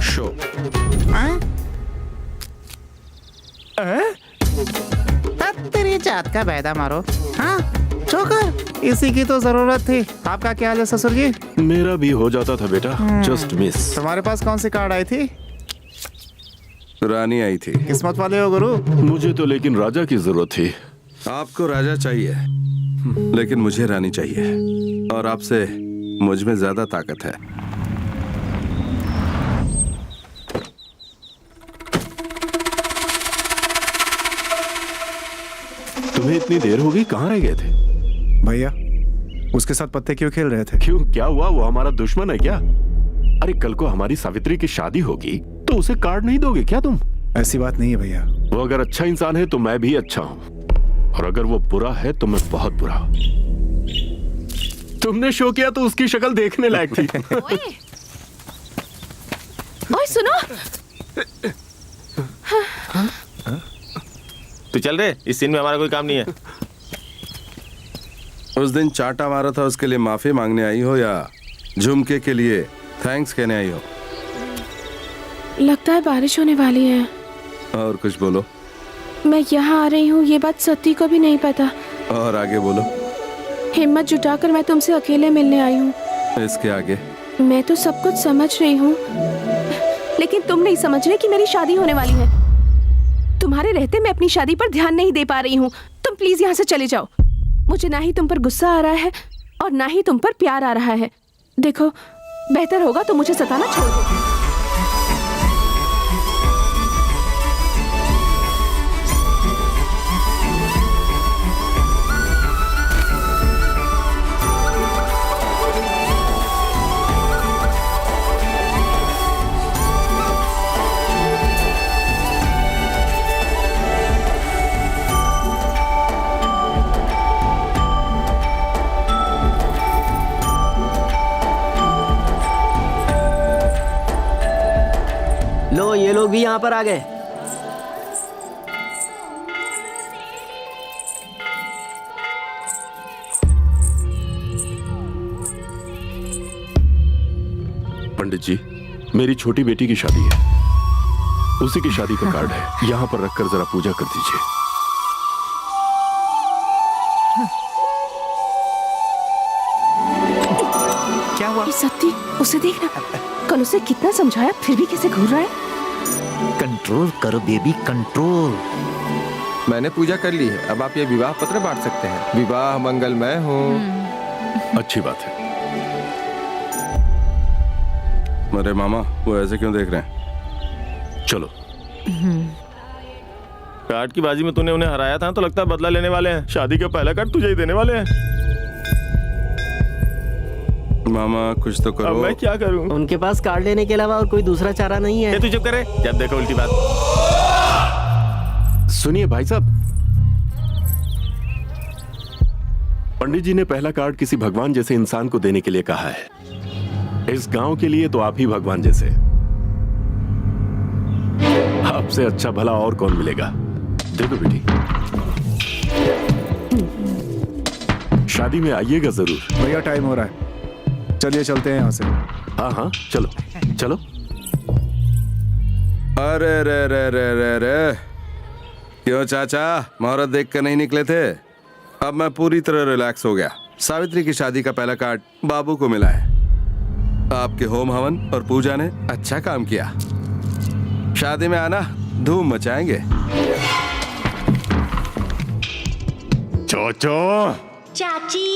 शो। तेरी जात का बैदा मारो। हाँ चौकर, इसी की तो जरूरत थी। आपका क्या हाल है ससुर जी? मेरा भी हो जाता था बेटा, जस्ट मिस। तुम्हारे पास कौन सी कार्ड आई थी? रानी आई थी। किस्मत वाले हो गुरु। मुझे तो लेकिन राजा की जरूरत थी। आपको राजा चाहिए, लेकिन मुझे रानी चाहिए, और आपसे मुझ में ज्यादा ताकत है। तुम्हें इतनी देर हो गई, कहाँ रह गए थे? भैया उसके साथ पत्ते क्यों खेल रहे थे? क्यों, क्या हुआ? वो हमारा दुश्मन है क्या? अरे कल को हमारी सावित्री की शादी होगी तो उसे कार्ड नहीं दोगे क्या तुम? ऐसी बात नहीं है भैया। वो अगर अच्छा इंसान है तो मैं भी अच्छा हूँ, और अगर वो बुरा है तो मैं बहुत बुरा। तुमने शो किया तो उसकी शक्ल देखने लायक थी। ओए सुनो, तू चल रहे, इस सीन में हमारा कोई काम नहीं है। उस दिन चाटा मारा था उसके लिए माफी मांगने आई हो या झुमके के लिए थैंक्स कहने आई हो? लगता है बारिश होने वाली है। और कुछ बोलो। मैं यहाँ आ रही हूँ ये बात सती को भी नहीं पता। और आगे बोलो। हिम्मत जुटाकर मैं तुमसे अकेले मिलने आई हूँ। इसके आगे? मैं तो सब कुछ समझ रही हूँ, लेकिन तुम नहीं समझ रहे कि मेरी शादी होने वाली है। तुम्हारे रहते मैं अपनी शादी पर ध्यान नहीं दे पा रही हूँ। तुम प्लीज यहाँ से चले जाओ। मुझे ना ही तुम पर गुस्सा आ रहा है और ना ही तुम पर प्यार आ रहा है। देखो, बेहतर होगा तो मुझे सताना छोड़ दो। लो, ये लोग भी यहाँ पर आ गए। पंडित जी, मेरी छोटी बेटी की शादी है, उसी की शादी का कार्ड है, यहाँ पर रखकर जरा पूजा कर दीजिए। क्या हुआ? सत्ती, उसे देखना, कल उसे कितना समझाया फिर भी कैसे घूर रहा है। कंट्रोल करो बेबी, कंट्रोल। मैंने पूजा कर ली है, अब आप ये विवाह पत्र बांट सकते हैं। विवाह मंगलमय हो। अच्छी बात है। अरे मामा, वो ऐसे क्यों देख रहे हैं? चलो। कार्ड की बाजी में तूने उन्हें हराया था तो लगता है बदला लेने वाले हैं। शादी का पहला कार्ड तुझे ही देने वाले हैं। मामा कुछ तो करो। अब मैं क्या करूं? उनके पास कार्ड लेने के अलावा और कोई दूसरा चारा नहीं है। तू चुप करे, जब देखो उल्टी बात। सुनिए भाई साहब, पंडित जी ने पहला कार्ड किसी भगवान जैसे इंसान को देने के लिए कहा है। इस गांव के लिए तो आप ही भगवान जैसे। आपसे अच्छा भला और कौन मिलेगा। दे दो बेटी। शादी में आइएगा जरूर। भैया टाइम हो रहा है, चलिए चलते हैं यहाँ से। हाँ हाँ चलो चलो। अरे रे रे रे रे रे, क्यों चाचा, मुहूर्त देख कर नहीं निकले थे? अब मैं पूरी तरह रिलैक्स हो गया। सावित्री की शादी का पहला कार्ड बाबू को मिला है। आपके होम हवन और पूजा ने अच्छा काम किया। शादी में आना, धूम मचाएंगे। चाचा, चाची,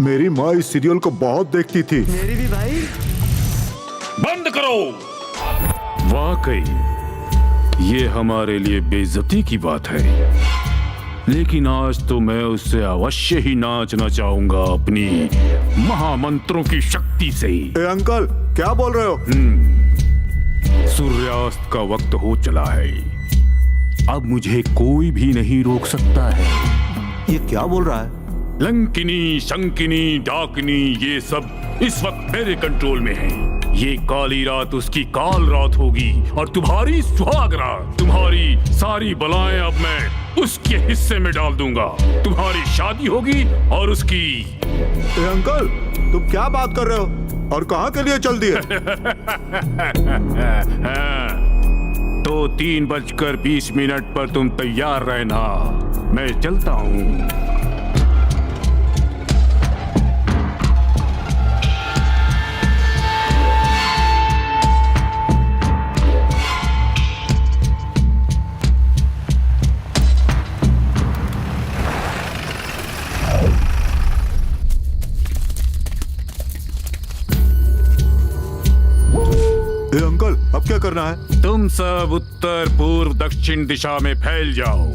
मेरी माँ इस सीरियल को बहुत देखती थी। मेरी भी भाई। बंद करो। वाकई ये हमारे लिए बेइज्जती की बात है, लेकिन आज तो मैं उससे अवश्य ही नाचना चाहूंगा अपनी महामंत्रों की शक्ति से। ए अंकल, क्या बोल रहे हो? सूर्यास्त का वक्त हो चला है, अब मुझे कोई भी नहीं रोक सकता है। ये क्या बोल रहा है? लंकिनी, शंकिनी, डाकिनी, ये सब इस वक्त मेरे कंट्रोल में है। ये काली रात उसकी काल रात होगी और तुम्हारी सुहाग रात। तुम्हारी सारी बलाएं अब मैं उसके हिस्से में डाल दूंगा। तुम्हारी शादी होगी और उसकी। ए अंकल, तुम क्या बात कर रहे हो और कहाँ के लिए चल दिए? तो 3:20 पर तुम तैयार रहना, मैं चलता हूँ। ए अंकल, अब क्या करना जाना है? तुम सब उत्तर पूर्व दक्षिण दिशा में फैल जाओ।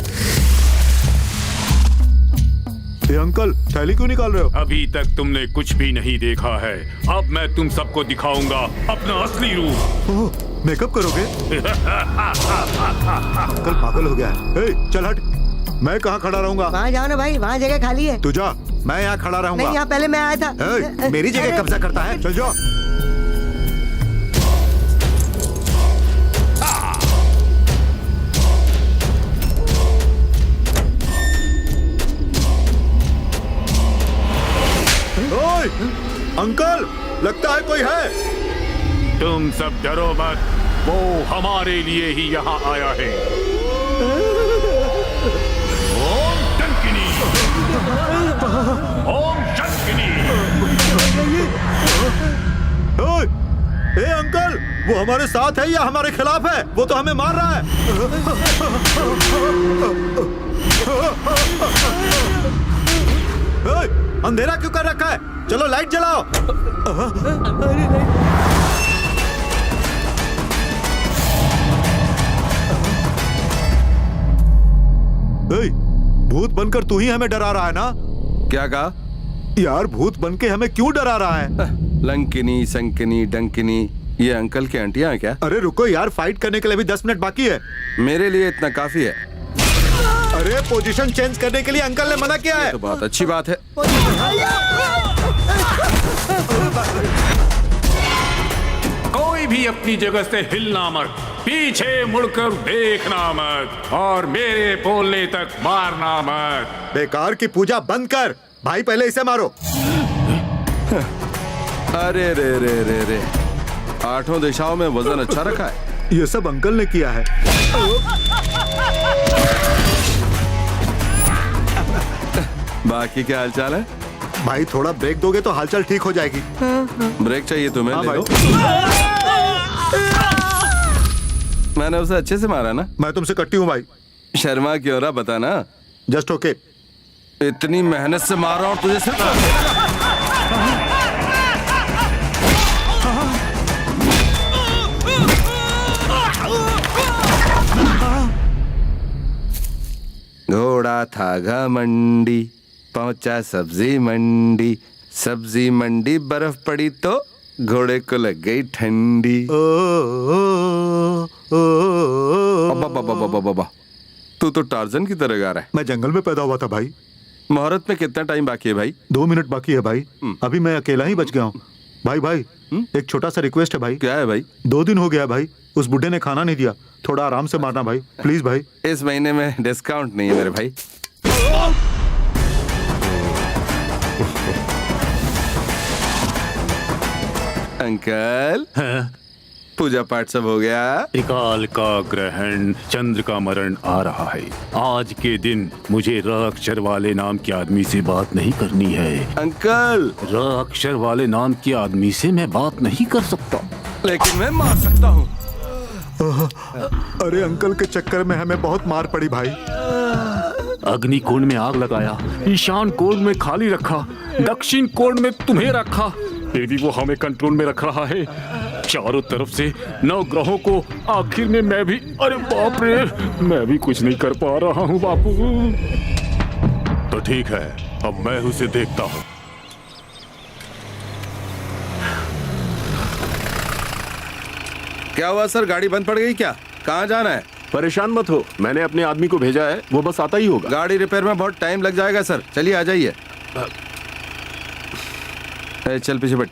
ये अंकल थैली क्यों निकाल रहे हो? अभी तक तुमने कुछ भी नहीं देखा है, अब मैं तुम सबको दिखाऊंगा अपना असली रूप। मेकअप करोगे? अंकल पागल हो गया है। ए, चल हट। मैं कहाँ खड़ा रहूंगा? वहाँ जाओ ना भाई, वहाँ जगह खाली है। तू जा, मैं यहाँ खड़ा रहूंगा। नहीं, यहाँ पहले मैं आया था। ए, मेरी जगह कब्जा करता है, चल जाओ। ओए, अंकल लगता है कोई है। तुम सब डरो मत, वो हमारे लिए ही यहाँ आया है। ओम डंकिनी, ओम डंकिनी। ओए, ए अंकल, वो हमारे साथ है या हमारे खिलाफ है? वो तो हमें मार रहा है। ओए, अंधेरा क्यों कर रखा है? चलो लाइट जलाओ। ए, भूत बनकर तू ही हमें डरा रहा है ना? क्या कहा? यार भूत बन के हमें क्यों डरा रहा है? लंकिनी, संकिनी, डंकिनी, ये अंकल की आंटियां हैं क्या? अरे रुको यार, फाइट करने के लिए भी 10 मिनट बाकी है। मेरे लिए इतना काफी है। अरे पोजीशन चेंज करने के लिए अंकल ने मना किया है। तो बहुत अच्छी बात है। कोई भी अपनी जगह से हिलना मत, पीछे मुड़कर देखना मत और मेरे बोलने तक मारना मत। बेकार की पूजा बंद कर। भाई पहले इसे मारो। अरे रे रे रे रे, 8 दिशाओं में वजन अच्छा रखा है। ये सब अंकल ने किया है। बाकी क्या हालचाल है? भाई थोड़ा ब्रेक दोगे तो हालचाल ठीक हो जाएगी। ब्रेक चाहिए तुम्हें? हाँ ले लो। मैंने उसे अच्छे से मारा ना? मैं तुमसे कट्टी हूँ भाई। शर्मा क्यों रहा, बताना। Just okay. इतनी मेहनत से मार रहा हूँ तुझे सिर्फ। घोड़ा था घमंडी, पहुंचा सब्जी मंडी, सब्जी मंडी बर्फ पड़ी तो घोड़े को लग गई ठंडी। बाबा, तू तो टार्जन की तरह गा रहा है। मैं जंगल में पैदा हुआ था भाई। मुहूर्त में कितना टाइम बाकी है भाई? 2 मिनट बाकी है भाई। अभी मैं अकेला ही बच गया हूँ। भाई एक छोटा सा रिक्वेस्ट है भाई। क्या है भाई? 2 दिन हो गया भाई, उस बुड्ढे ने खाना नहीं दिया। थोड़ा आराम से मारना भाई, प्लीज भाई। इस महीने में डिस्काउंट नहीं है मेरे भाई। अंकल, पूजा पाठ सब हो गया? त्रिकाल का ग्रहण, चंद्र का मरण आ रहा है। आज के दिन मुझे र अक्षर वाले नाम के आदमी से बात नहीं करनी है। अंकल, र अक्षर वाले नाम के आदमी से मैं बात नहीं कर सकता, लेकिन मैं मार सकता हूँ। अरे अंकल के चक्कर में हमें बहुत मार पड़ी भाई। अग्नि कोण में आग लगाया, ईशान कोण में खाली रखा, दक्षिण कोण में तुम्हें रखा, फिर भी वो हमें कंट्रोल में रख रहा है। चारों तरफ से 9 ग्रहों को, आखिर में मैं भी, अरे बाप रे, मैं भी कुछ नहीं कर पा रहा हूँ बापू। तो ठीक है, अब मैं उसे देखता हूँ। क्या हुआ सर, गाड़ी बंद पड़ गई क्या? कहाँ जाना है? परेशान मत हो, मैंने अपने आदमी को भेजा है, वो बस आता ही होगा। गाड़ी रिपेयर में बहुत टाइम लग जाएगा सर, चलिए आ जाइए। चल पीछे बैठ।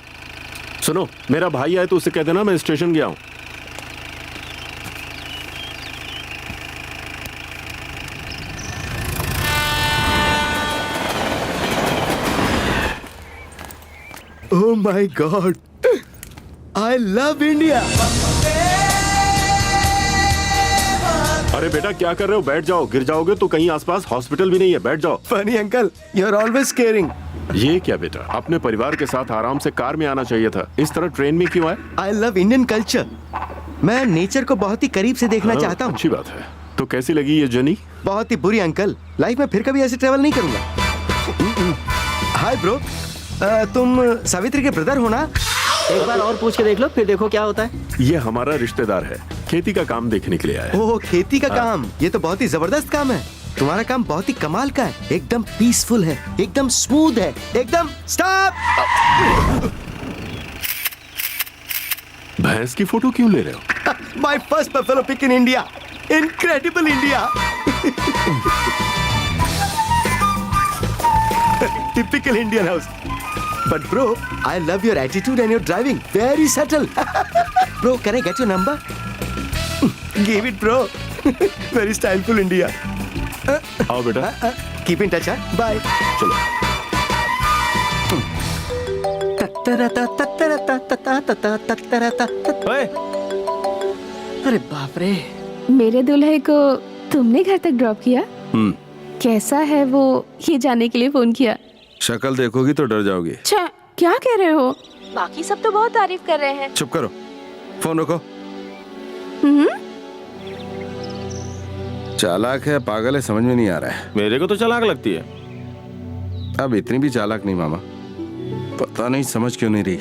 सुनो, मेरा भाई आए तो उसे कह देना मैं स्टेशन गया हूँ। Oh my God, I love India. अरे बेटा क्या कर रहे हो? बैठ जाओ, गिर जाओगे तो कहीं आसपास हॉस्पिटल भी नहीं है, बैठ जाओ। Funny uncle, you are always caring. ये क्या बेटा, अपने परिवार के साथ आराम से कार में आना चाहिए था, इस तरह ट्रेन में क्यों आए? आई लव इंडियन कल्चर। मैं नेचर को बहुत ही करीब से देखना चाहता हूँ। अच्छी बात है। तो कैसी लगी ये जर्नी? बहुत ही बुरी अंकल, लाइफ में फिर कभी ऐसे ट्रेवल नहीं करूंगा। हाय ब्रो, तुम सावित्री के ब्रदर हो ना? एक बार और पूछ के देख लो, फिर देखो क्या होता है। ये हमारा रिश्तेदार है, खेती का काम देखने के लिए आया है। ओह, खेती का काम, ये तो बहुत ही जबरदस्त काम है। तुम्हारा काम बहुत ही कमाल का है, एकदम पीसफुल है, एकदम स्मूथ है, एकदम। स्टॉप! भैंस की फोटो क्यों ले रहे हो? My first buffalo pic in India, incredible India. Typical Indian house. But bro, I love your attitude and your driving. Very subtle. Bro, can I get your number? Give it, bro. Very styleful India. आओ बेटा। Keep in touch, huh? Bye. चलो। अरे बाप रे। मेरे दूल्हे को तुमने घर तक ड्रॉप किया? कैसा है वो, ये जानने के लिए फोन किया। शक्ल देखोगी तो डर जाओगी। अच्छा, क्या कह रहे हो? बाकी सब तो बहुत तारीफ कर रहे हैं। चुप करो, फोन रखो। चालाक है, पागल है, समझ में नहीं आ रहा है। मेरे को तो चालाक लगती है। अब इतनी भी चालाक नहीं मामा, पता नहीं समझ क्यों नहीं रही।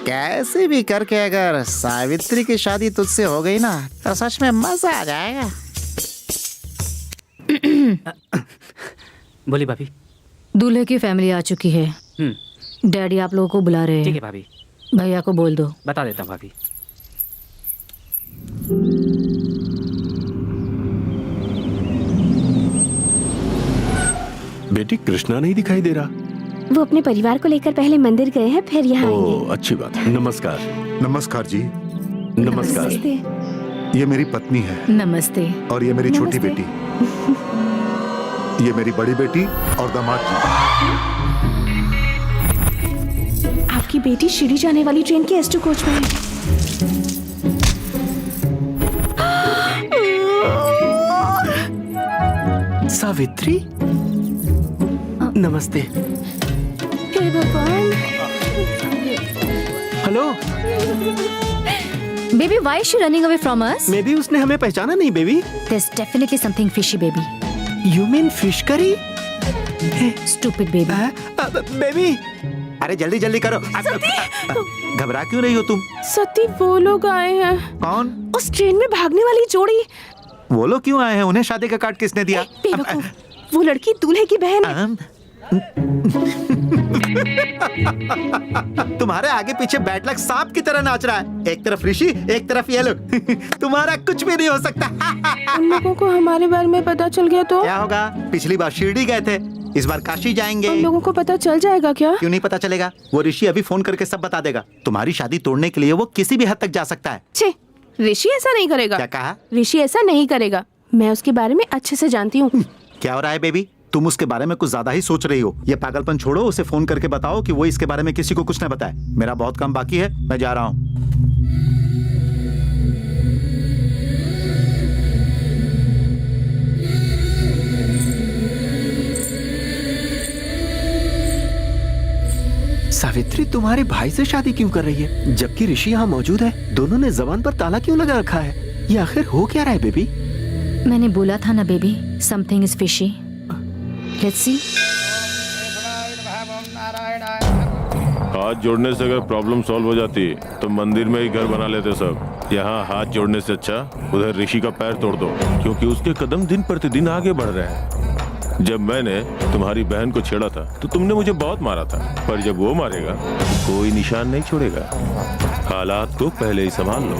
कैसे भी करके अगर सावित्री की शादी तुझसे हो गई ना तो सच में मजा आ जाएगा। बोली भाभी। दूल्हे की फैमिली आ चुकी है। डैडी आप लोगों को बुला रहे हैं। ठीक है भाभी। भैया को बोल दो। बता देता हूँ भाभी। बेटी कृष्णा नहीं दिखाई दे रहा। वो अपने परिवार को लेकर पहले मंदिर गए हैं, फिर यहाँ आएंगे। अच्छी बात है। नमस्कार। नमस्कार जी। नमस्कार। ये मेरी पत्नी है। नमस्ते। और ये मेरी छोटी बेटी। ये मेरी बड़ी बेटी और दामाद जी। आपकी बेटी शिरडी जाने वाली ट्रेन के S2 कोच में है। सावित्री, नमस्ते। हे भगवान। Hello baby, why is she running away from us? May be उसने हमें पहचाना नहीं baby. There's definitely something fishy, baby. You mean fish curry? Stupid baby. Baby, अरे जल्दी जल्दी करो। घबरा क्यों रही हो तुम? सती, वो लोग आए हैं। कौन? उस ट्रेन में भागने वाली जोड़ी। वो लोग क्यों आए हैं? उन्हें शादी का कार्ड किसने दिया? बेवकूफ, वो लड़की दूल्हे की बहन है। तुम्हारे आगे पीछे बैड लक सांप की तरह नाच रहा है। एक तरफ ऋषि, एक तरफ ये लोग। तुम्हारा कुछ भी नहीं हो सकता। उन लोगों को हमारे बारे में पता चल गया तो क्या होगा? पिछली बार शिरडी गए थे, इस बार काशी जाएंगे। उन लोगों को पता चल जाएगा क्या? क्यों नहीं पता चलेगा? वो ऋषि अभी फोन करके सब बता देगा। तुम्हारी शादी तोड़ने के लिए वो किसी भी हद तक जा सकता है। छे, ऋषि ऐसा नहीं करेगा। क्या कहा? ऋषि ऐसा नहीं करेगा। मैं उसके बारे में अच्छे से जानती हूँ। क्या हो रहा है बेबी? तुम उसके बारे में कुछ ज्यादा ही सोच रही हो। ये पागलपन छोड़ो, उसे फोन करके बताओ कि वो इसके बारे में किसी को कुछ न बताए। मेरा बहुत काम बाकी है, मैं जा रहा हूँ। सावित्री तुम्हारे भाई से शादी क्यों कर रही है, जबकि ऋषि यहाँ मौजूद है? दोनों ने जबान पर ताला क्यों लगा रखा है? ये आखिर हो क्या रहा है बेबी? मैंने बोला था ना baby, something is fishy. Let's see. हाथ जोड़ने से अगर प्रॉब्लम सॉल्व हो जाती तो मंदिर में ही घर बना लेते सब। यहाँ हाथ जोड़ने से अच्छा उधर ऋषि का पैर तोड़ दो, क्योंकि उसके कदम दिन प्रतिदिन आगे बढ़ रहे हैं। जब मैंने तुम्हारी बहन को छेड़ा था तो तुमने मुझे बहुत मारा था, पर जब वो मारेगा तो कोई निशान नहीं छोड़ेगा। हालात को पहले ही संभाल लो।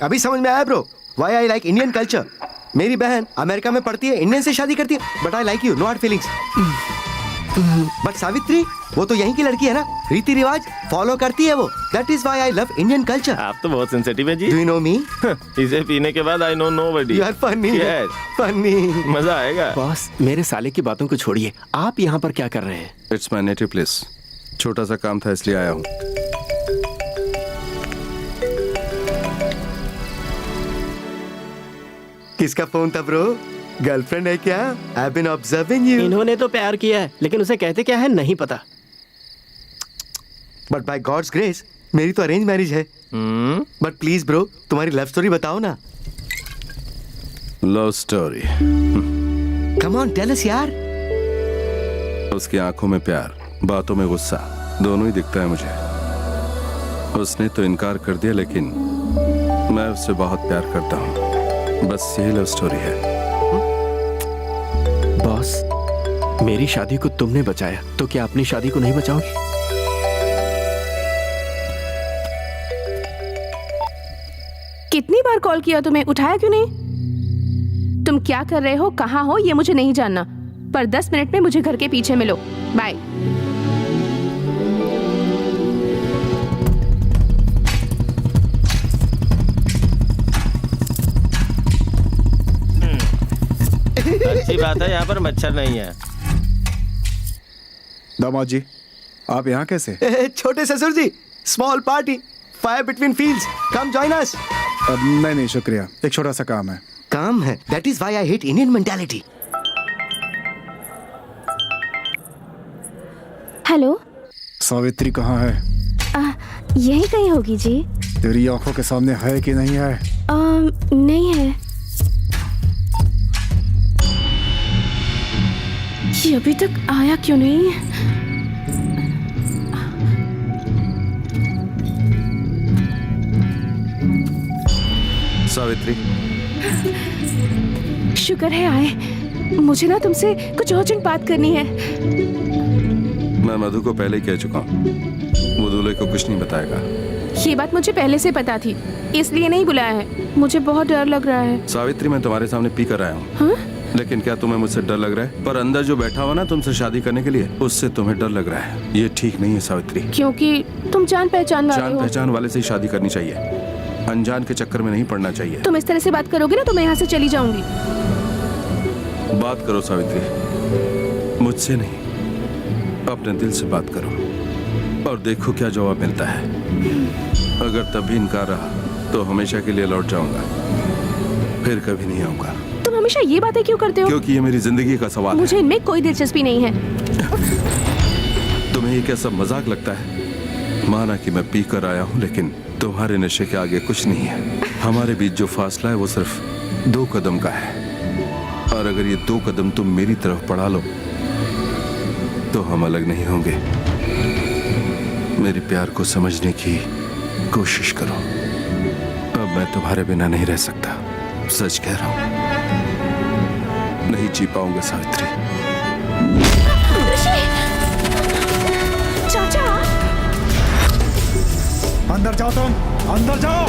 अभी समझ में आया bro, why I like Indian culture. मेरी बहन अमेरिका में पढ़ती है, इंडियन से शादी करती है, but I like you, no hard feelings. But Savitri, वो तो यहीं की लड़की है ना, रीति रिवाज फॉलो करती है वो। That is why I love Indian culture. आप तो बहुत सेंसिटिव हैं जी। Do you know me? इसे पीने के बाद I know nobody. You are funny. Funny. मजा आएगा। बॉस, मेरे साले की बातों को छोड़िए, आप यहाँ पर क्या कर रहे हैं? It's my native place. छोटा सा काम था इसलिए आया हूँ। किसका फोन था ब्रो? गर्लफ्रेंड है क्या? I've been observing you. इन्होंने तो प्यार किया है, लेकिन उसे कहते क्या है नहीं पता। But by God's grace, मेरी तो अरेंज मैरिज है। बट प्लीज ब्रो, तुम्हारी लव स्टोरी बताओ ना। Love story? Come on tell us यार। उसकी आंखों में प्यार, बातों में गुस्सा, दोनों ही दिखता है मुझे। उसने तो इनकार कर दिया, लेकिन मैं उससे बहुत प्यार करता हूँ। बस यही लव स्टोरी है। बॉस, मेरी शादी को तुमने बचाया, तो क्या अपनी शादी को नहीं बचाओगे? कितनी बार कॉल किया तुम्हें, उठाया क्यों नहीं? तुम क्या कर रहे हो, कहाँ हो, ये मुझे नहीं जानना, पर 10 मिनट में मुझे घर के पीछे मिलो। बाय। अच्छी बात है, यहाँ पर मच्छर नहीं है। दामाद जी, आप यहाँ कैसे? छोटे ससुर जी, small party, fire between fields, come join us. नहीं शुक्रिया, एक छोटा सा काम है। काम है? That is why I hate Indian mentality. Hello, Savitri कहाँ है? यही कहीं होगी जी। तेरी आंखों के सामने है कि नहीं है? नहीं है। ये अभी तक आया क्यों नहीं? सावित्री, शुक्र है आए। मुझे ना तुमसे कुछ अर्जेंट बात करनी है। मैं मधु को पहले ही कह चुका हूँ, वो दूल्हे को कुछ नहीं बताएगा। ये बात मुझे पहले से पता थी, इसलिए नहीं बुलाया है। मुझे बहुत डर लग रहा है। सावित्री, मैं तुम्हारे सामने पी कर आया हूँ। लेकिन क्या तुम्हें मुझसे डर लग रहा है? पर अंदर जो बैठा हो ना तुमसे शादी करने के लिए, उससे तुम्हें डर लग रहा है। ये ठीक नहीं है सावित्री। क्योंकि तुम जान पहचान वाले हो। जान पहचान वाले से ही शादी करनी चाहिए, अनजान के चक्कर में नहीं पड़ना चाहिए। तुम इस तरह से बात करोगे ना तो मैं यहाँ से चली जाऊंगी। बात करो सावित्री, मुझसे नहीं, अपने दिल से बात करो और देखो क्या जवाब मिलता है। अगर तब भी इनकार रहा तो हमेशा के लिए लौट जाऊंगा, फिर कभी नहीं आऊंगा। तुम हमेशा ये बातें क्यों करते हो? क्योंकि ये मेरी जिंदगी का सवाल है। मुझे इनमें कोई दिलचस्पी नहीं है। तुम्हें ये क्या सब मजाक लगता है? माना कि मैं पी कर आया हूँ, लेकिन तुम्हारे नशे के आगे कुछ नहीं है। हमारे बीच जो फासला है वो सिर्फ 2 कदम का है, और अगर ये 2 कदम तुम मेरी तरफ बढ़ा लो तो हम अलग नहीं होंगे। मेरे प्यार को समझने की कोशिश करो। अब मैं तुम्हारे बिना नहीं रह सकता, सच कह रहा हूँ। नहीं जी पाऊंगा सावित्री। चाचा, अंदर जाओ, तुम अंदर जाओ।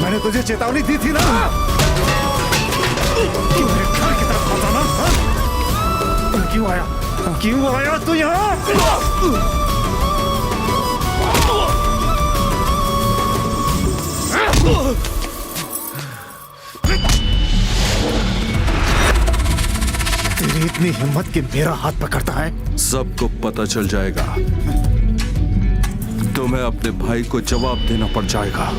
मैंने तुझे चेतावनी दी थी ना कि मेरे घर की तरफ मत आना। क्यों आया? क्यों आया तू यहाँ? तेरी इतनी हिम्मत कि मेरा हाथ पकड़ता है? सबको पता चल जाएगा, तुम्हें अपने भाई को जवाब देना पड़ जाएगा।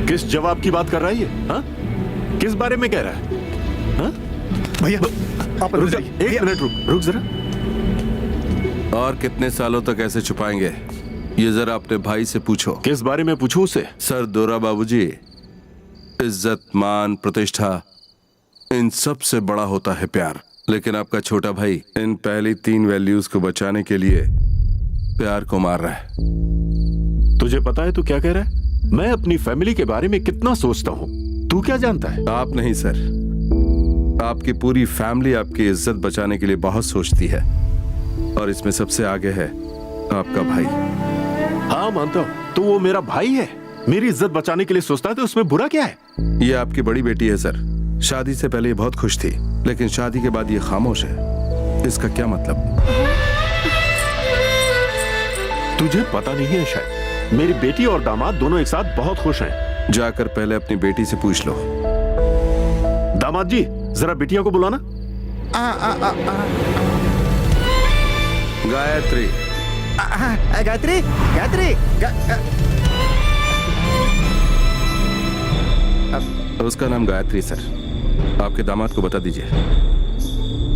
किस जवाब की बात कर रहा है ये? हाँ? किस बारे में कह रहा है? हाँ? भैया आप रुक जा, एक मिनट रुक जरा। और कितने सालों तक ऐसे छुपाएंगे? ये जरा अपने भाई से पूछो। किस बारे में पूछूं उसे? सर दोरा बाबूजी, इज्जत, मान, प्रतिष्ठा, इन सब से बड़ा होता है प्यार। लेकिन आपका छोटा भाई इन पहली 3 वैल्यूज को बचाने के लिए प्यार को मार रहा है। तुझे पता है तू क्या कह रहा है? मैं अपनी फैमिली के बारे में कितना सोचता हूँ, तू क्या जानता है? आप नहीं सर, आपकी पूरी फैमिली आपकी इज्जत बचाने के लिए बहुत सोचती है, और इसमें सबसे आगे है आपका भाई। हाँ मानता हूँ, तो वो मेरा भाई है, मेरी इज्जत बचाने के लिए सोचता है, तो उसमें बुरा क्या है? ये आपकी बड़ी बेटी है सर। शादी से पहले ये बहुत खुश थी, लेकिन शादी के बाद ये खामोश है। इसका क्या मतलब? तुझे पता नहीं है शायद, मेरी बेटी और दामाद दोनों एक साथ बहुत खुश हैं। जाकर पहले अपनी बेटी से पूछ लो। दामाद जी, जरा बिटिया को बुलाना। गायत्री, गायत्री, गायत्री, उसका नाम गायत्री सर। आपके दामाद को बता दीजिए।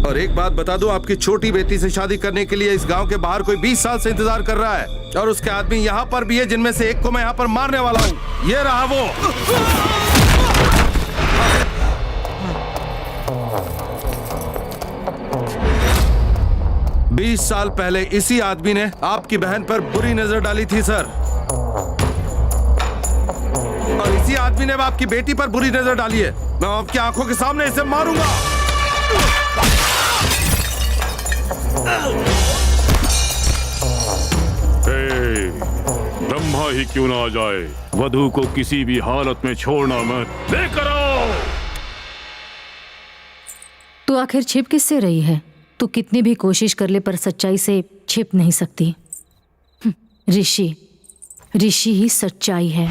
और एक बात बता दूं, आपकी छोटी बेटी से शादी करने के लिए इस गांव के बाहर कोई 20 साल से इंतजार कर रहा है, और उसके आदमी यहाँ पर भी है, जिनमें से एक को मैं यहाँ पर मारने वाला हूँ। ये रहा वो। 20 साल पहले इसी आदमी ने आपकी बहन पर बुरी नजर डाली थी सर, और इसी आदमी ने आपकी बेटी पर बुरी नजर डाली है। मैं आपकी आंखों के सामने इसे मारूंगा। ब्रह्मा ही क्यों ना आ जाए, वधू को किसी भी हालत में छोड़ना मत। लेकर आओ। तू आखिर छिप किससे रही है? तू कितनी भी कोशिश कर ले पर सच्चाई से छिप नहीं सकती। ऋषि ही सच्चाई है।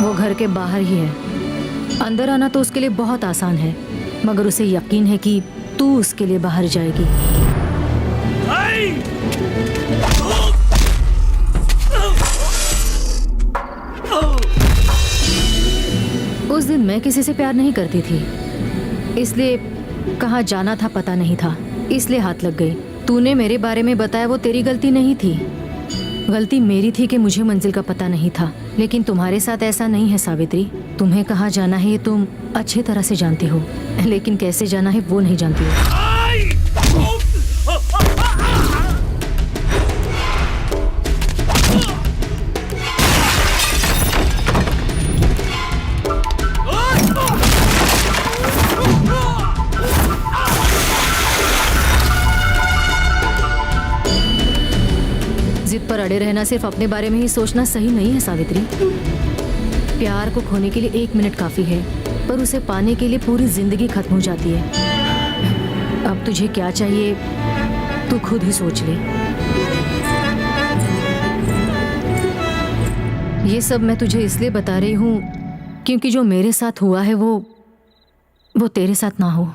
वो घर के बाहर ही है। अंदर आना तो उसके लिए बहुत आसान है, मगर उसे यकीन है कि तू उसके लिए बाहर जाएगी। उस दिन मैं किसी से प्यार नहीं करती थी, इसलिए कहाँ जाना था पता नहीं था, इसलिए हाथ लग गई। तूने मेरे बारे में बताया, वो तेरी गलती नहीं थी। गलती मेरी थी कि मुझे मंजिल का पता नहीं था। लेकिन तुम्हारे साथ ऐसा नहीं है सावित्री। तुम्हें कहाँ जाना है ये तुम अच्छी तरह से जानती हो, लेकिन कैसे जाना है वो नहीं जानती हो। जिद पर अड़े रहना, सिर्फ अपने बारे में ही सोचना सही नहीं है सावित्री। प्यार को खोने के लिए 1 मिनट काफी है, पर उसे पाने के लिए पूरी जिंदगी खत्म हो जाती है। अब तुझे क्या चाहिए तू खुद ही सोच ले। ये सब मैं तुझे इसलिए बता रही हूँ क्योंकि जो मेरे साथ हुआ है वो तेरे साथ ना हो।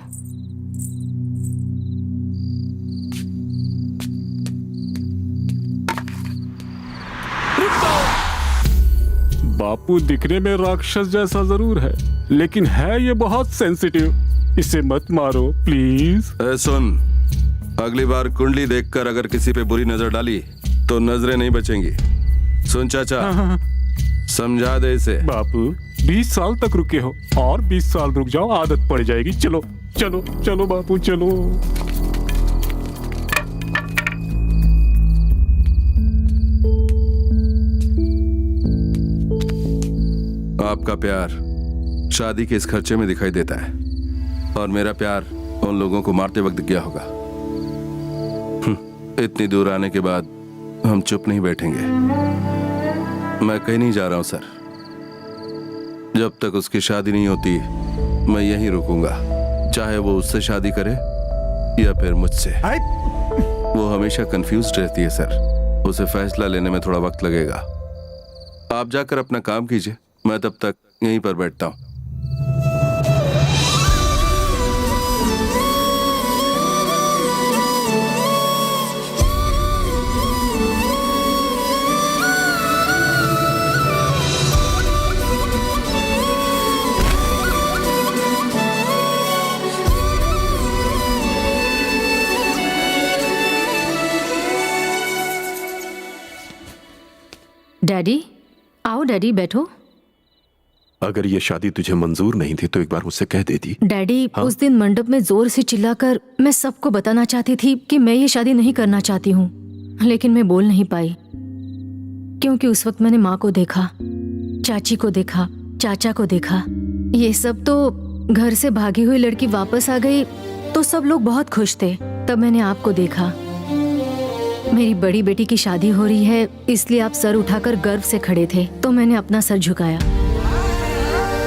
बापू दिखने में राक्षस जैसा जरूर है, लेकिन है ये बहुत सेंसिटिव। इसे मत मारो प्लीज। सुन, अगली बार कुंडली देखकर अगर किसी पे बुरी नजर डाली तो नजरें नहीं बचेंगी। सुन चाचा, समझा दे इसे। बापू 20 साल तक रुके हो, और 20 साल रुक जाओ, आदत पड़ जाएगी। चलो चलो चलो बापू चलो। आपका प्यार शादी के इस खर्चे में दिखाई देता है, और मेरा प्यार उन लोगों को मारते वक्त गया होगा। इतनी दूर आने के बाद हम चुप नहीं बैठेंगे। मैं कहीं नहीं जा रहा हूं सर। जब तक उसकी शादी नहीं होती मैं यहीं रुकूंगा, चाहे वो उससे शादी करे या फिर मुझसे। वो हमेशा कंफ्यूज्ड रहती है सर, उसे फैसला लेने में थोड़ा वक्त लगेगा। आप जाकर अपना काम कीजिए, मैं तब तक यहीं पर बैठता हूं। डैडी, आओ डैडी, बैठो। अगर ये शादी तुझे मंजूर नहीं थी तो एक बार मुझसे कह देती। डैडी, उस दिन मंडप में जोर से चिल्लाकर मैं सबको बताना चाहती थी कि मैं ये शादी नहीं करना चाहती हूँ, लेकिन मैं बोल नहीं पाई क्योंकि उस वक्त मैंने माँ को देखा, चाची को देखा, चाचा को देखा। ये सब तो घर से भागी हुई लड़की वापस आ गई तो सब लोग बहुत खुश थे। तब मैंने आपको देखा। मेरी बड़ी बेटी की शादी हो रही है, इसलिए आप सर उठाकर गर्व से खड़े थे, तो मैंने अपना सर झुकाया।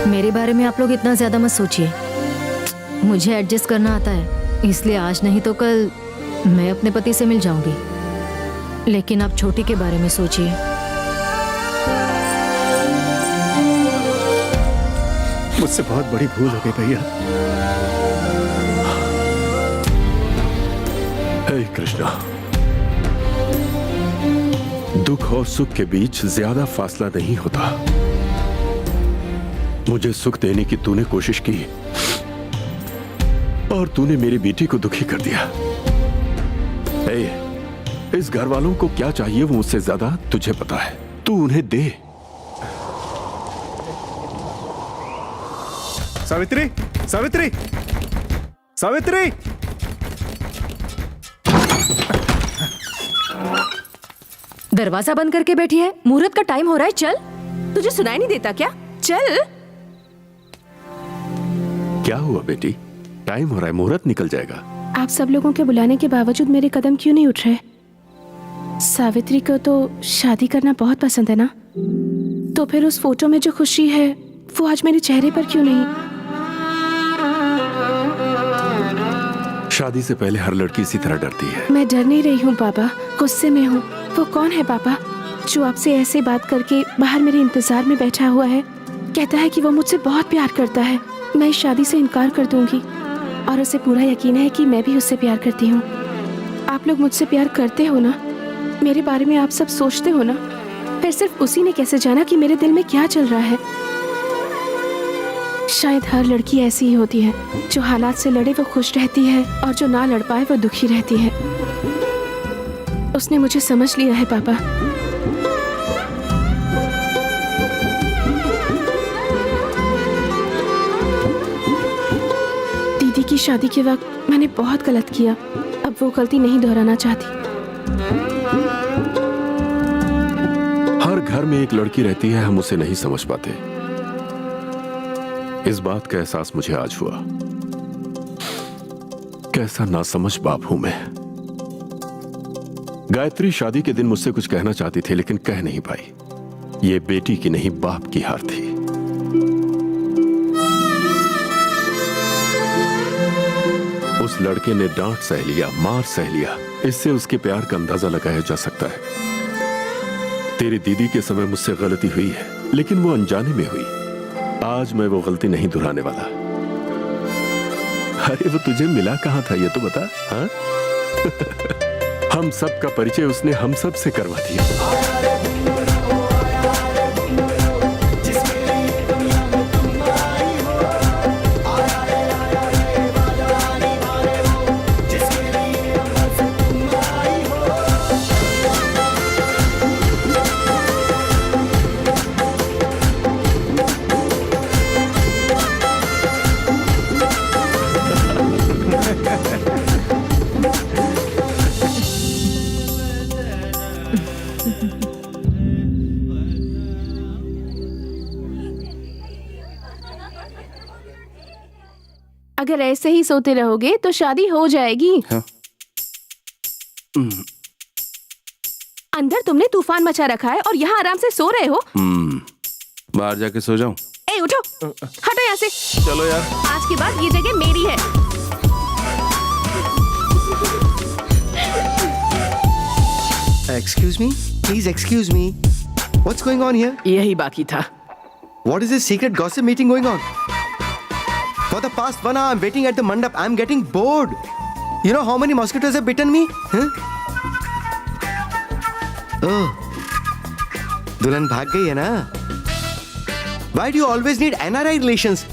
मेरे बारे में आप लोग इतना ज्यादा मत सोचिए, मुझे एडजस्ट करना आता है, इसलिए आज नहीं तो कल मैं अपने पति से मिल जाऊंगी। लेकिन आप छोटी के बारे में सोचिए। मुझसे बहुत बड़ी भूल हो गई भैया। हे कृष्णा, दुख और सुख के बीच ज्यादा फासला नहीं होता। मुझे सुख देने की तूने कोशिश की और तूने मेरी बेटी को दुखी कर दिया। इस घर वालों को क्या चाहिए वो मुझसे ज्यादा तुझे पता है। तू उन्हें दे। सावित्री, सावित्री, सावित्री। दरवाजा बंद करके बैठी है। मुहूर्त का टाइम हो रहा है, चल। तुझे सुनाई नहीं देता क्या? चल। क्या हुआ बेटी? टाइम हो रहा है, मुहूर्त निकल जाएगा। आप सब लोगों के बुलाने के बावजूद मेरे कदम क्यों नहीं उठ रहे? सावित्री को तो शादी करना बहुत पसंद है ना, तो फिर उस फोटो में जो खुशी है वो आज मेरे चेहरे पर क्यों नहीं? शादी से पहले हर लड़की इसी तरह डरती है। मैं डर नहीं रही हूँ पापा, गुस्से में हूँ। वो कौन है पापा जो आपसे ऐसे बात करके बाहर मेरे इंतजार में बैठा हुआ है? कहता है कि वो मुझसे बहुत प्यार करता है। मैं इस शादी से इनकार कर दूंगी और उसे पूरा यकीन है कि मैं भी उससे प्यार करती हूँ। आप लोग मुझसे प्यार करते हो ना? मेरे बारे में आप सब सोचते हो ना? फिर सिर्फ उसी ने कैसे जाना कि मेरे दिल में क्या चल रहा है? शायद हर लड़की ऐसी ही होती है, जो हालात से लड़े वो खुश रहती है और जो ना लड़ पाए वो दुखी रहती है। उसने मुझे समझ लिया है पापा। दीदी की शादी के वक्त मैंने बहुत गलत किया। अब वो गलती नहीं दोहराना चाहती। हर घर में एक लड़की रहती है, हम उसे नहीं समझ पाते। इस बात का एहसास मुझे आज हुआ। कैसा नासमझ बाप हूं मैं। गायत्री शादी के दिन मुझसे कुछ कहना चाहती थी लेकिन कह नहीं पाई। ये बेटी की नहीं बाप की हार थी। उस लड़के ने डांट सह लिया, मार सह लिया। इससे उसके प्यार का अंदाजा लगाया जा सकता है। तेरी दीदी के समय मुझसे गलती हुई है, लेकिन वो अनजाने में हुई। आज मैं वो गलती नहीं दोहराने वाला। अरे वो तुझे मिला कहाँ था ये तो बता। हाँ? हम सब का परिचय उसने हम सब से करवा दिया। अगर ऐसे ही सोते रहोगे तो शादी हो जाएगी। हाँ। अंदर तुमने तूफान मचा रखा है और यहाँ आराम से सो रहे हो। बाहर जाके सो जाऊं? ए उठो, हटो यहाँ से। चलो यार। आज के बाद ये जगह मेरी है। Excuse me? Please excuse me. What's going on here? यही बाकी था। What is this secret gossip meeting going on? For the past 1 hour I'm waiting at the mandap. I'm getting bored. You know how many mosquitoes have bitten me? Huh? Oh. दुल्हन भाग गई है ना? Why do you always need NRI relations?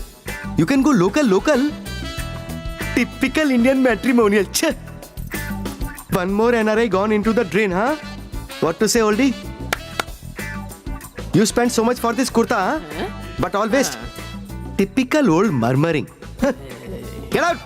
You can go local. Typical Indian matrimonial. Chh. One more NRI gone into the drain, huh? What to say, oldie? You spent so much for this kurta, huh? But all waste. Typical old murmuring. Get out!